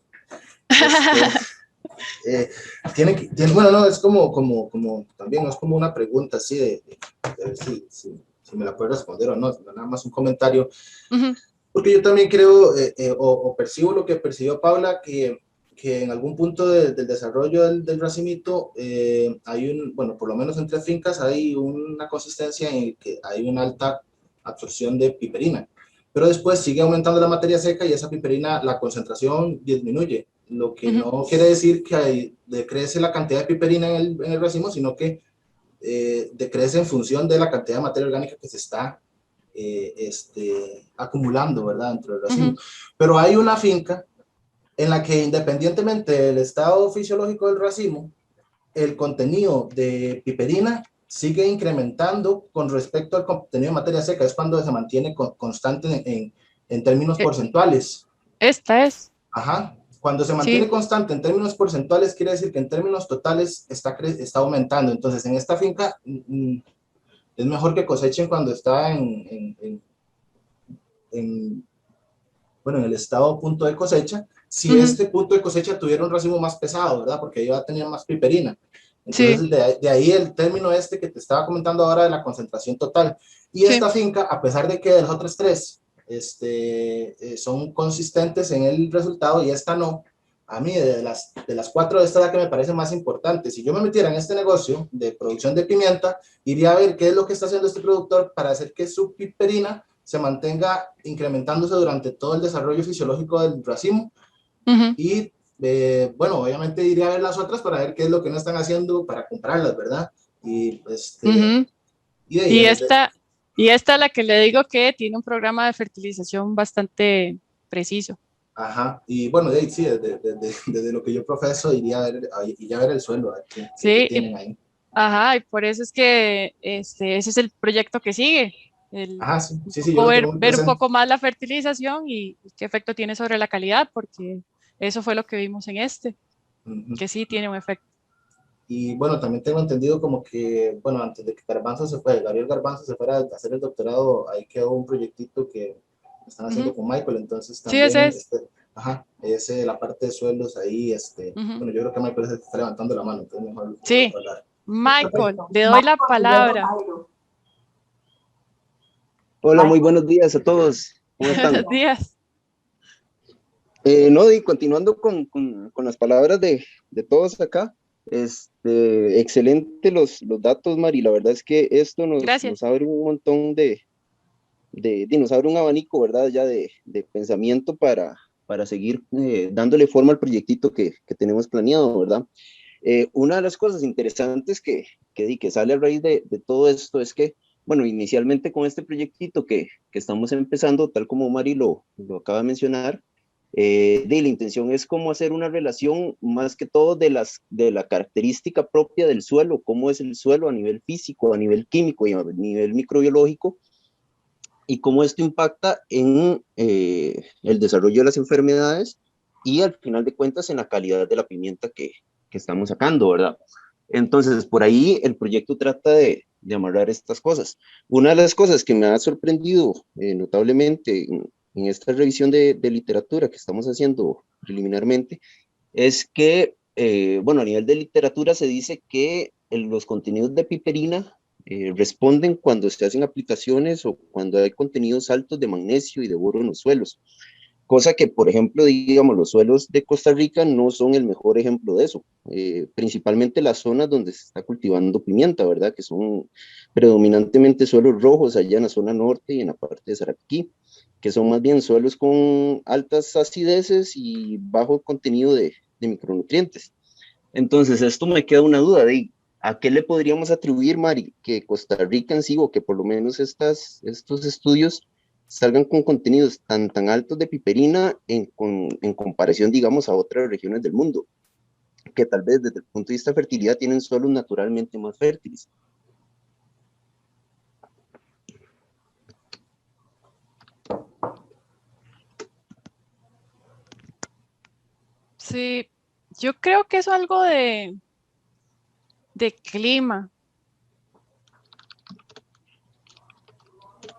Bueno, no, es como, también no es como una pregunta así de ver si me la puedes responder o no, nada más un comentario. Porque yo también creo, o percibo lo que percibió Paula, que en algún punto del desarrollo del racimito hay bueno, por lo menos en 3 fincas hay una consistencia en que hay una alta absorción de piperina, pero después sigue aumentando la materia seca y esa piperina, la concentración disminuye, lo que no quiere decir que decrece la cantidad de piperina en el racimo, sino que decrece en función de la cantidad de materia orgánica que se está acumulando, ¿verdad?, dentro del racimo. Pero hay una finca en la que, independientemente del estado fisiológico del racimo, el contenido de piperina sigue incrementando con respecto al contenido de materia seca. Es cuando se mantiene constante en términos porcentuales. Esta es. Ajá. Cuando se mantiene Sí. constante en términos porcentuales, quiere decir que en términos totales está aumentando. Entonces, en esta finca es mejor que cosechen cuando está bueno, en el estado punto de cosecha, si este punto de cosecha tuviera un racimo más pesado, ¿verdad? Porque ahí va a tener más piperina. Entonces, Sí. de ahí el término que te estaba comentando ahora de la concentración total. Y esta finca, a pesar de que de los otros 3 son consistentes en el resultado y esta no, a mí de las 4, esta es la que me parece más importante. Si yo me metiera en este negocio de producción de pimienta, iría a ver qué es lo que está haciendo este productor para hacer que su piperina se mantenga incrementándose durante todo el desarrollo fisiológico del racimo. Y bueno, obviamente iría a ver las otras para ver qué es lo que no están haciendo para comprarlas, ¿verdad? Y y esta la que le digo que tiene un programa de fertilización bastante preciso. Ajá, y bueno, sí, desde lo que yo profeso iría a ver el suelo, a ver qué tienen ahí. Ajá, y por eso es que ese es el proyecto que sigue. Ajá, sí, yo lo tengo muy Ver un presente. poco más la fertilización y qué efecto tiene sobre la calidad, porque eso fue lo que vimos en que sí tiene un efecto. Y bueno, también tengo entendido como que, bueno, antes de que Gabriel Garbanzo se fuera a hacer el doctorado, ahí quedó un proyectito que están haciendo con Michael, entonces también, sí, ese es. la parte de suelos ahí, bueno, yo creo que Michael se está levantando la mano, entonces mejor Sí, hablar. Michael, le doy la palabra. Hola, muy buenos días a todos. ¿Cómo están? Buenos días. No, y continuando con las palabras de todos acá, excelente los datos, Mari. La verdad es que esto nos abre un montón nos abre un abanico, ¿verdad? Ya de pensamiento para seguir dándole forma al proyectito que tenemos planeado, ¿verdad? Una de las cosas interesantes que sale a raíz de todo esto es que, bueno, inicialmente con este proyectito que estamos empezando, tal como Mari lo acaba de mencionar, la intención es cómo hacer una relación más que todo de la característica propia del suelo, cómo es el suelo a nivel físico, a nivel químico y a nivel microbiológico, y cómo esto impacta en el desarrollo de las enfermedades y al final de cuentas en la calidad de la pimienta que estamos sacando, ¿verdad? Entonces, por ahí el proyecto trata de amarrar estas cosas. Una de las cosas que me ha sorprendido notablemente en esta revisión de literatura que estamos haciendo preliminarmente es que, bueno, a nivel de literatura se dice que los contenidos de piperina responden cuando se hacen aplicaciones o cuando hay contenidos altos de magnesio y de boro en los suelos. Cosa que, por ejemplo, digamos, los suelos de Costa Rica no son el mejor ejemplo de eso. Principalmente las zonas donde se está cultivando pimienta, ¿verdad? Que son predominantemente suelos rojos allá en la zona norte y en la parte de Sarapiquí, que son más bien suelos con altas acideces y bajo contenido de micronutrientes. Entonces, esto me queda una duda de ¿a qué le podríamos atribuir, Mari, que Costa Rica en sí, o que por lo menos estos estudios salgan con contenidos tan altos de piperina en comparación, digamos, a otras regiones del mundo, que tal vez desde el punto de vista de fertilidad tienen suelos naturalmente más fértiles? Sí, yo creo que es algo de clima.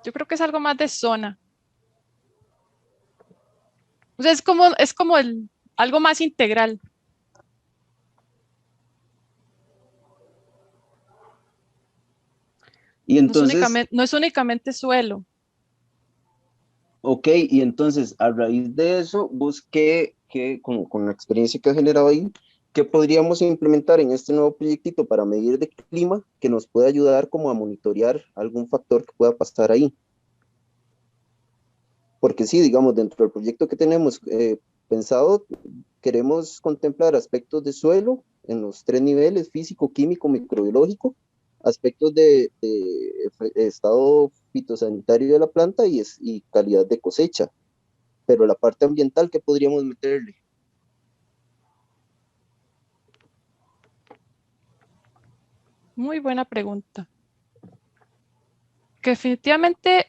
Yo creo que es algo más de zona. O sea, es como algo más integral. Y entonces, no es únicamente suelo. ok, y entonces a raíz de eso, vos con la experiencia que has generado ahí, ¿qué podríamos implementar en este nuevo proyectito para medir de clima que nos pueda ayudar como a monitorear algún factor que pueda pasar ahí? Porque sí, digamos, dentro del proyecto que tenemos pensado, queremos contemplar aspectos de suelo en los 3 niveles, físico, químico, microbiológico, aspectos de estado fitosanitario de la planta y calidad de cosecha. Pero la parte ambiental, ¿qué podríamos meterle? Muy buena pregunta. Que definitivamente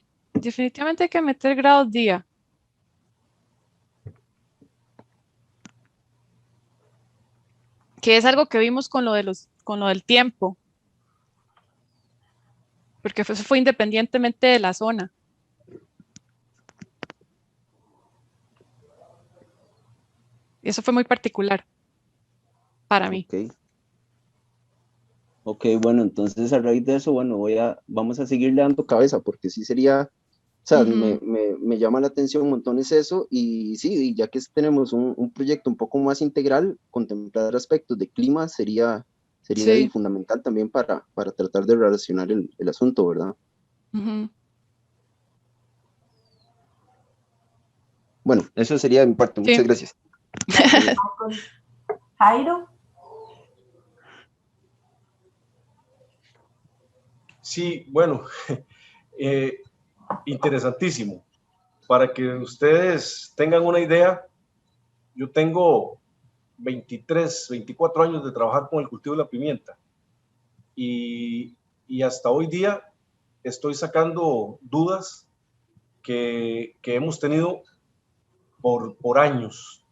hay que meter grados día. Que es algo que vimos con lo del tiempo. Porque eso fue independientemente de la zona. Y eso fue muy particular para mí. Ok, bueno, entonces a raíz de eso, bueno, vamos a seguirle dando cabeza, porque sí sería, o sea, me llama la atención montones eso, y sí, ya que tenemos un proyecto un poco más integral, contemplar aspectos de clima sería Sí. fundamental también para tratar de relacionar el asunto, ¿verdad? Bueno, eso sería de mi parte. Muchas gracias. Jairo. Sí, bueno, interesantísimo. Para que ustedes tengan una idea, yo tengo 23, 24 años de trabajar con el cultivo de la pimienta y hasta hoy día estoy sacando dudas que hemos tenido por años.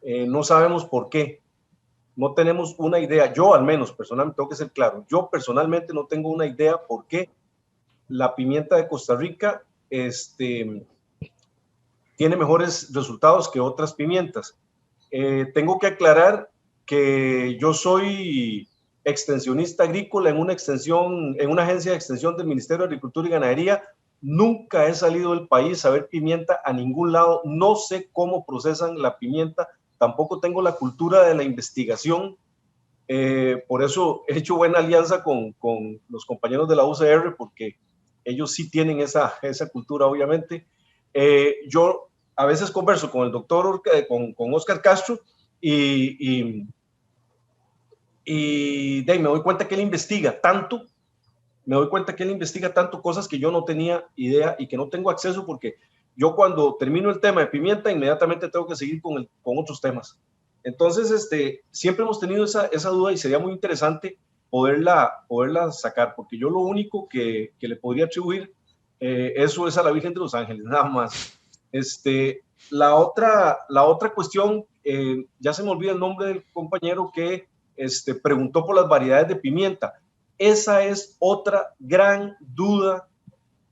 No sabemos por qué. No tenemos una idea. Yo al menos personalmente tengo que ser claro. Yo personalmente no tengo una idea por qué la pimienta de Costa Rica tiene mejores resultados que otras pimientas. Tengo que aclarar que yo soy extensionista agrícola en una agencia de extensión del Ministerio de Agricultura y Ganadería. Nunca he salido del país a ver pimienta a ningún lado. No sé cómo procesan la pimienta. Tampoco tengo la cultura de la investigación. Por eso he hecho buena alianza con los compañeros de la UCR, porque ellos sí tienen esa cultura, obviamente. Yo a veces converso con el doctor, con Oscar Castro, y me doy cuenta que él investiga tanto, cosas que yo no tenía idea y que no tengo acceso, porque yo cuando termino el tema de pimienta, inmediatamente tengo que seguir con otros temas. Entonces, siempre hemos tenido esa duda y sería muy interesante poderla sacar, porque yo lo único que le podría atribuir eso es a la Virgen de los Ángeles, nada más. La otra cuestión, ya se me olvida el nombre del compañero que preguntó por las variedades de pimienta. Esa es otra gran duda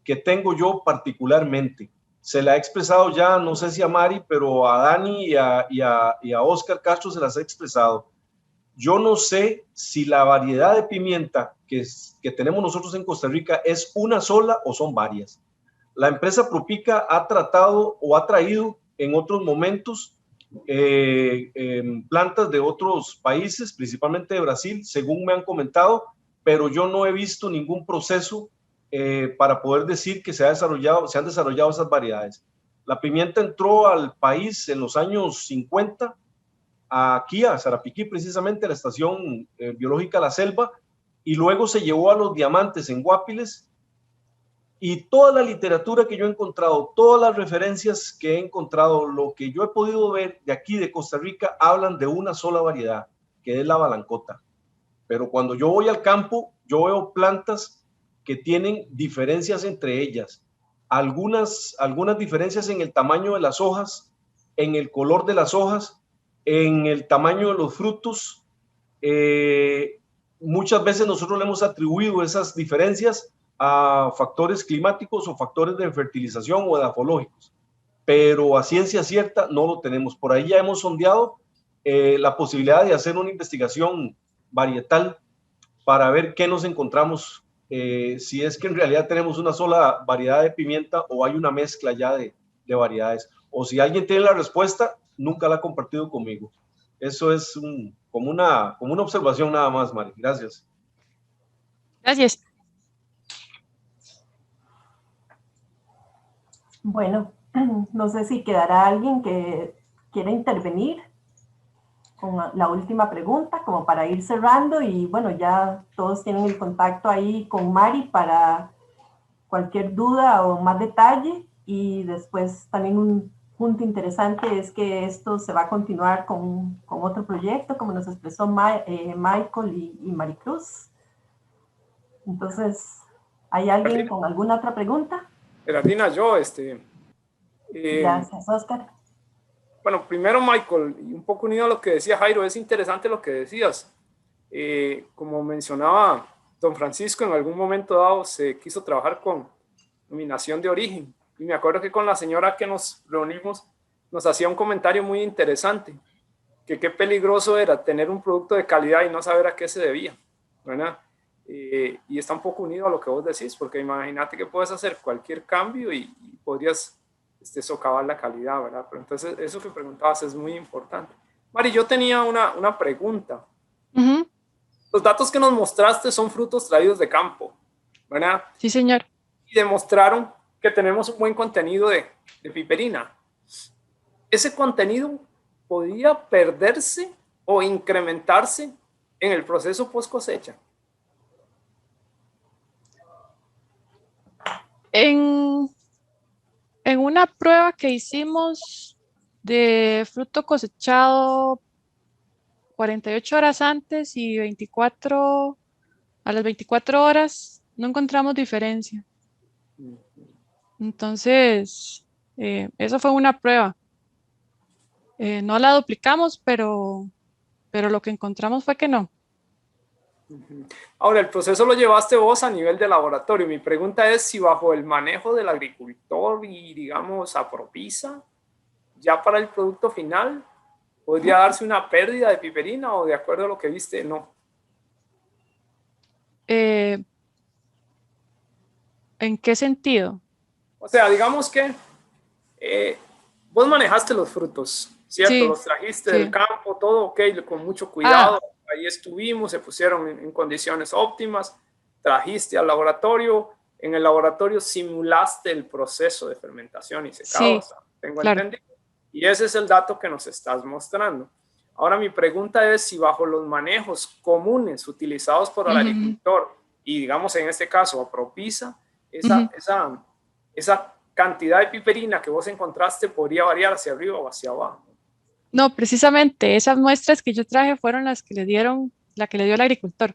que tengo yo particularmente. Se la he expresado ya, no sé si a Mari, pero a Dani y a Oscar Castro se las he expresado. Yo no sé si la variedad de pimienta que tenemos nosotros en Costa Rica es una sola o son varias. La empresa Propica ha tratado o ha traído en otros momentos plantas de otros países, principalmente de Brasil, según me han comentado, pero yo no he visto ningún proceso para poder decir que se han desarrollado esas variedades. La pimienta entró al país en los años 50, aquí a Sarapiquí, precisamente a la estación biológica La Selva, y luego se llevó a los diamantes en Guapiles. Y toda la literatura que yo he encontrado, todas las referencias que he encontrado, lo que yo he podido ver de aquí de Costa Rica, hablan de una sola variedad, que es la balancota. Pero cuando yo voy al campo, yo veo plantas que tienen diferencias entre ellas. Algunas diferencias en el tamaño de las hojas, en el color de las hojas, en el tamaño de los frutos. Muchas veces nosotros le hemos atribuido esas diferencias a factores climáticos o factores de fertilización o edafológicos, pero a ciencia cierta no lo tenemos. Por ahí ya hemos sondeado la posibilidad de hacer una investigación varietal para ver qué nos encontramos, si es que en realidad tenemos una sola variedad de pimienta o hay una mezcla ya de variedades. O si alguien tiene la respuesta, nunca la ha compartido conmigo. Eso es como una observación nada más, Mari. Gracias. Gracias. Bueno, no sé si quedará alguien que quiera intervenir con la última pregunta, como para ir cerrando, y bueno, ya todos tienen el contacto ahí con Mari para cualquier duda o más detalle, y después también un punto interesante es que esto se va a continuar con otro proyecto, como nos expresó Michael y Maricruz. Entonces, ¿hay alguien con alguna otra pregunta? Gerardina, yo, Gracias, Oscar. Bueno, primero, Michael, y un poco unido a lo que decía Jairo, es interesante lo que decías. Como mencionaba don Francisco, en algún momento dado se quiso trabajar con denominación de origen. Y me acuerdo que con la señora que nos reunimos nos hacía un comentario muy interesante, que qué peligroso era tener un producto de calidad y no saber a qué se debía, ¿verdad? Y está un poco unido a lo que vos decís, porque imagínate que puedes hacer cualquier cambio y podrías socavar la calidad, ¿verdad? Pero entonces eso que preguntabas es muy importante. Mari, yo tenía una pregunta. Los datos que nos mostraste son frutos traídos de campo, ¿verdad? Sí, señor. Y demostraron que tenemos un buen contenido de piperina. ¿Ese contenido podía perderse o incrementarse en el proceso post cosecha? En una prueba que hicimos de fruto cosechado 48 horas antes y a las 24 horas no encontramos diferencia. Entonces, eso fue una prueba. No la duplicamos, pero lo que encontramos fue que no. Ahora, el proceso lo llevaste vos a nivel de laboratorio. Mi pregunta es si bajo el manejo del agricultor y, digamos, a Propisa, ya para el producto final, ¿podría darse una pérdida de piperina o de acuerdo a lo que viste, no? ¿En qué sentido? O sea, digamos que vos manejaste los frutos, ¿cierto? Sí, los trajiste sí. del campo, todo ok, con mucho cuidado. Ahí estuvimos, se pusieron en condiciones óptimas, trajiste al laboratorio, en el laboratorio simulaste el proceso de fermentación y secado, Sí, tengo claro. entendido. Y ese es el dato que nos estás mostrando. Ahora mi pregunta es si bajo los manejos comunes utilizados por el agricultor y digamos en este caso a Propisa, esa cantidad de piperina que vos encontraste podría variar hacia arriba o hacia abajo. No, precisamente esas muestras que yo traje fueron la que le dio el agricultor.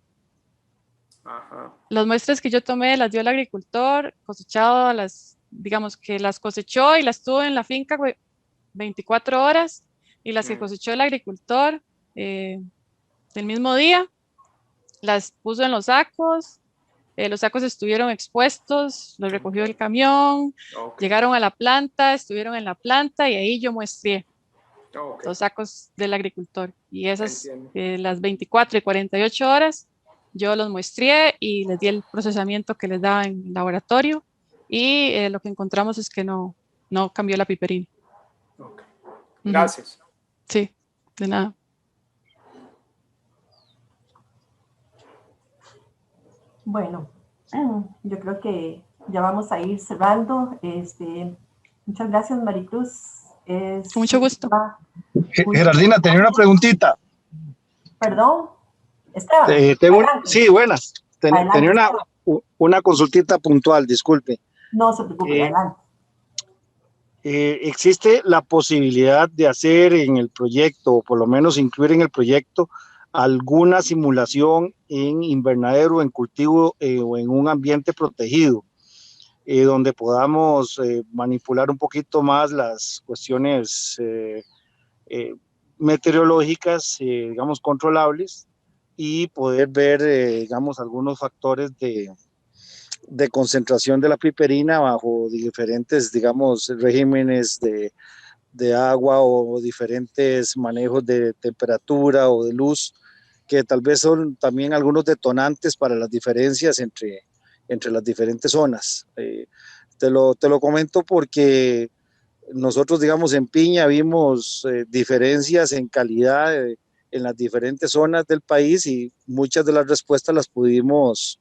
Ajá. Las muestras que yo tomé las dio el agricultor, cosechado, digamos que las cosechó y las tuvo en la finca 24 horas, y las que cosechó el agricultor del mismo día, las puso en los sacos estuvieron expuestos, los recogió el camión, llegaron a la planta, estuvieron en la planta y ahí yo muestré los sacos del agricultor. Y esas, las 24 y 48 horas, yo los muestré y les di el procesamiento que les daba en el laboratorio, y lo que encontramos es que no cambió la piperina. Gracias. Sí, de nada. Bueno, yo creo que ya vamos a ir cerrando. Muchas gracias, Maricruz. Mucho gusto. Gerardina, tenía una preguntita. Perdón, Esteban. Sí, buenas. Tenía una consultita puntual, disculpe. No se preocupe, adelante. ¿Existe la posibilidad de hacer en el proyecto, o por lo menos incluir en el proyecto, alguna simulación en invernadero, en cultivo o en un ambiente protegido, donde podamos manipular un poquito más las cuestiones meteorológicas, digamos, controlables, y poder ver, digamos, algunos factores de de concentración de la piperina bajo diferentes, digamos, regímenes de agua o diferentes manejos de temperatura o de luz, que tal vez son también algunos detonantes para las diferencias entre las diferentes zonas. Te lo comento porque nosotros, digamos, en piña vimos diferencias en calidad en las diferentes zonas del país, y muchas de las respuestas las pudimos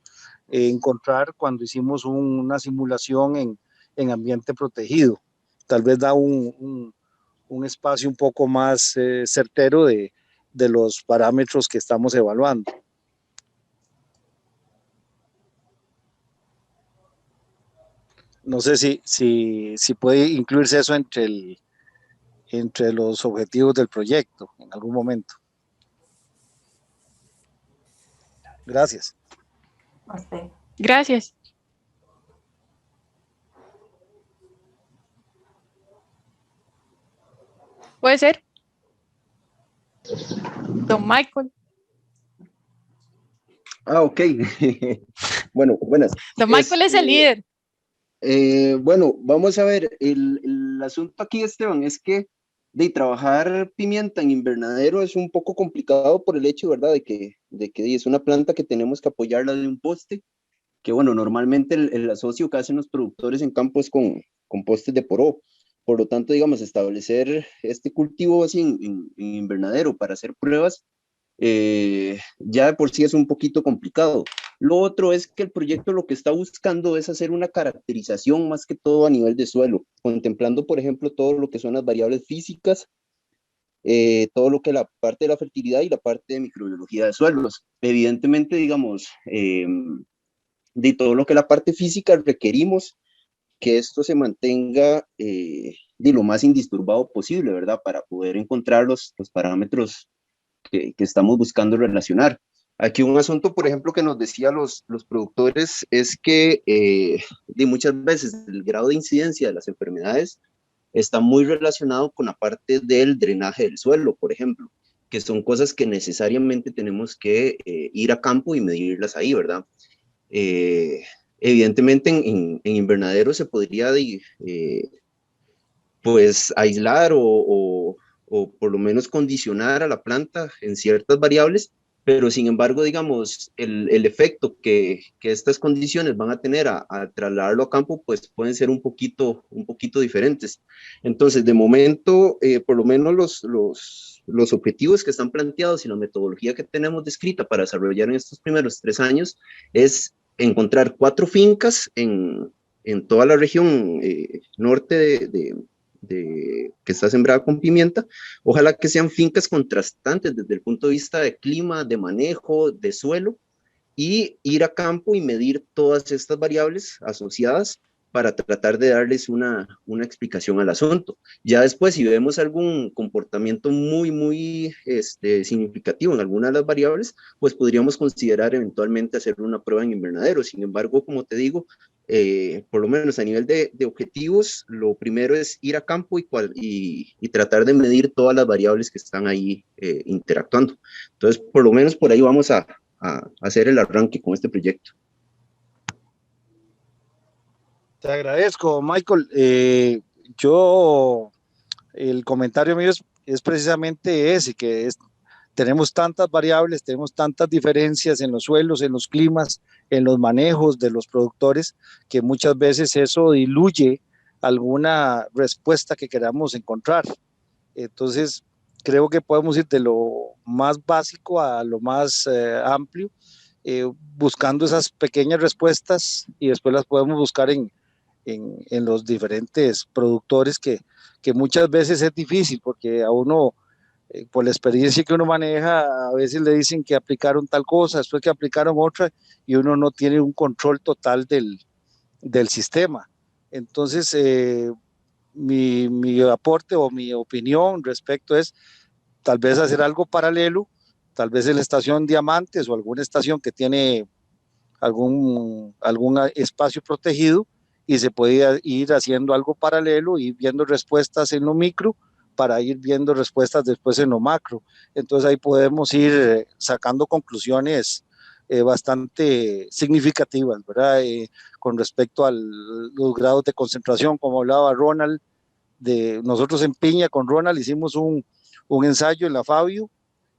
encontrar cuando hicimos una simulación en ambiente protegido. Tal vez da un espacio un poco más certero de los parámetros que estamos evaluando. No sé si puede incluirse eso entre los objetivos del proyecto en algún momento. Gracias. Gracias. ¿Puede ser? Don Michael. Ok. Bueno, buenas. Don Michael es el líder. Bueno, vamos a ver, el asunto aquí, Esteban, es que de trabajar pimienta en invernadero es un poco complicado por el hecho, ¿verdad?, de que es una planta que tenemos que apoyarla de un poste, que bueno, normalmente el asocio que hacen los productores en campo es con postes de poró. Por lo tanto, digamos, establecer este cultivo así en invernadero para hacer pruebas, ya de por sí es un poquito complicado. Lo otro es que el proyecto lo que está buscando es hacer una caracterización más que todo a nivel de suelo, contemplando, por ejemplo, todo lo que son las variables físicas, todo lo que es la parte de la fertilidad y la parte de microbiología de suelos. Evidentemente, digamos, de todo lo que es la parte física requerimos que esto se mantenga de lo más indisturbado posible, ¿verdad? Para poder encontrar los parámetros que estamos buscando relacionar. Aquí un asunto, por ejemplo, que nos decían los productores es que de muchas veces el grado de incidencia de las enfermedades está muy relacionado con la parte del drenaje del suelo, por ejemplo, que son cosas que necesariamente tenemos que ir a campo y medirlas ahí, ¿verdad? Evidentemente en invernadero se podría pues aislar o por lo menos condicionar a la planta en ciertas variables, pero sin embargo, digamos, el efecto que estas condiciones van a tener a trasladarlo a campo, pues pueden ser un poquito diferentes. Entonces, de momento, por lo menos los objetivos que están planteados y la metodología que tenemos descrita para desarrollar en estos primeros 3 años es encontrar 4 fincas en toda la región norte que está sembrada con pimienta. Ojalá que sean fincas contrastantes desde el punto de vista de clima, de manejo, de suelo, y ir a campo y medir todas estas variables asociadas para tratar de darles una explicación al asunto. Ya después, si vemos algún comportamiento muy significativo en alguna de las variables, pues podríamos considerar eventualmente hacer una prueba en invernadero. Sin embargo, como te digo, por lo menos a nivel de objetivos, lo primero es ir a campo y tratar de medir todas las variables que están ahí interactuando. Entonces, por lo menos por ahí vamos a hacer el arranque con este proyecto. Te agradezco, Michael. El comentario mío es precisamente ese, que tenemos tantas variables, tenemos tantas diferencias en los suelos, en los climas, en los manejos de los productores, que muchas veces eso diluye alguna respuesta que queramos encontrar. Entonces, creo que podemos ir de lo más básico a lo más amplio, buscando esas pequeñas respuestas, y después las podemos buscar en los diferentes productores, que muchas veces es difícil, porque a uno, por la experiencia que uno maneja, a veces le dicen que aplicaron tal cosa, después que aplicaron otra, y uno no tiene un control total del sistema. Entonces, mi aporte o mi opinión respecto es tal vez hacer algo paralelo, tal vez en la estación Diamantes o alguna estación que tiene algún espacio protegido, y se puede ir haciendo algo paralelo y viendo respuestas en lo micro para ir viendo respuestas después en lo macro. Entonces ahí podemos ir sacando conclusiones bastante significativas, ¿verdad? Con respecto a los grados de concentración, como hablaba Ronald, nosotros en Piña con Ronald hicimos un ensayo en la Fabio,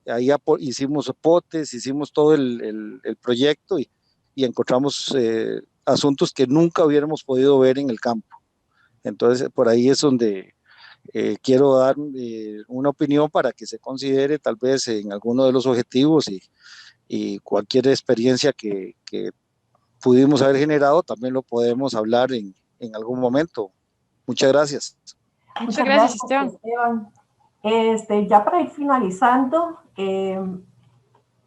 ahí hicimos potes, hicimos todo el proyecto y encontramos asuntos que nunca hubiéramos podido ver en el campo. Entonces, por ahí es donde quiero dar una opinión para que se considere tal vez en alguno de los objetivos y cualquier experiencia que pudimos haber generado, también lo podemos hablar en algún momento. Muchas gracias. Muchas gracias, Esteban. Ya para ir finalizando,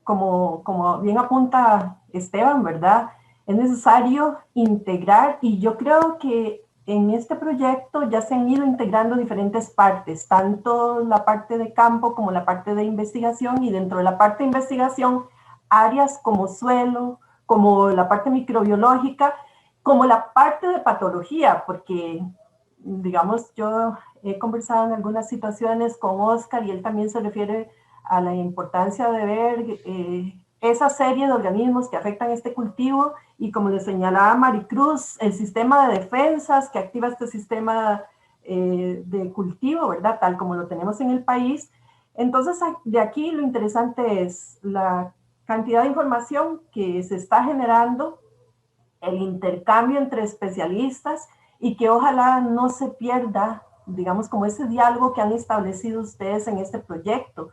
como bien apunta Esteban, ¿verdad? Es necesario integrar, y yo creo que en este proyecto ya se han ido integrando diferentes partes, tanto la parte de campo como la parte de investigación, y dentro de la parte de investigación, áreas como suelo, como la parte microbiológica, como la parte de patología, porque, digamos, yo he conversado en algunas situaciones con Oscar y él también se refiere a la importancia de ver esa serie de organismos que afectan este cultivo, y como le señalaba Maricruz, el sistema de defensas que activa este sistema de cultivo, ¿verdad? Tal como lo tenemos en el país. Entonces, de aquí lo interesante es la cantidad de información que se está generando, el intercambio entre especialistas, y que ojalá no se pierda, digamos, como ese diálogo que han establecido ustedes en este proyecto.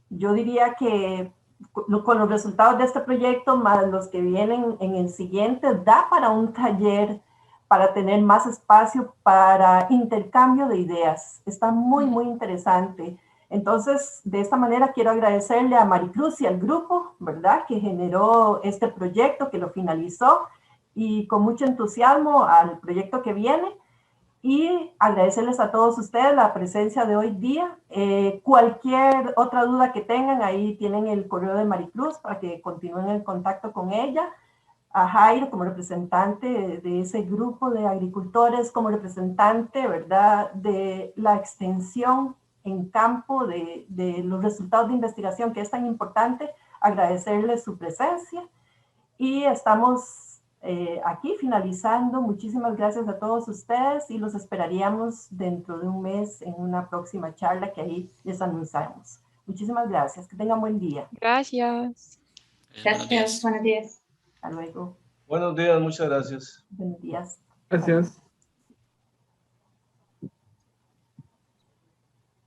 Yo diría que con los resultados de este proyecto, más los que vienen en el siguiente, da para un taller, para tener más espacio para intercambio de ideas. Está muy, muy interesante. Entonces, de esta manera quiero agradecerle a Maricruz y al grupo, ¿verdad?, que generó este proyecto, que lo finalizó, y con mucho entusiasmo al proyecto que viene. Y agradecerles a todos ustedes la presencia de hoy día. Cualquier otra duda que tengan, ahí tienen el correo de Maricruz para que continúen el contacto con ella. A Jairo como representante de ese grupo de agricultores, como representante, ¿verdad?, de la extensión en campo de los resultados de investigación, que es tan importante. Agradecerles su presencia. Y estamos aquí finalizando. Muchísimas gracias a todos ustedes y los esperaríamos dentro de un mes en una próxima charla que ahí les anunciaremos. Muchísimas gracias. Que tengan buen día. Gracias. Gracias. Buenos días. Hasta luego. Buenos días, muchas gracias. Buenos días. Gracias.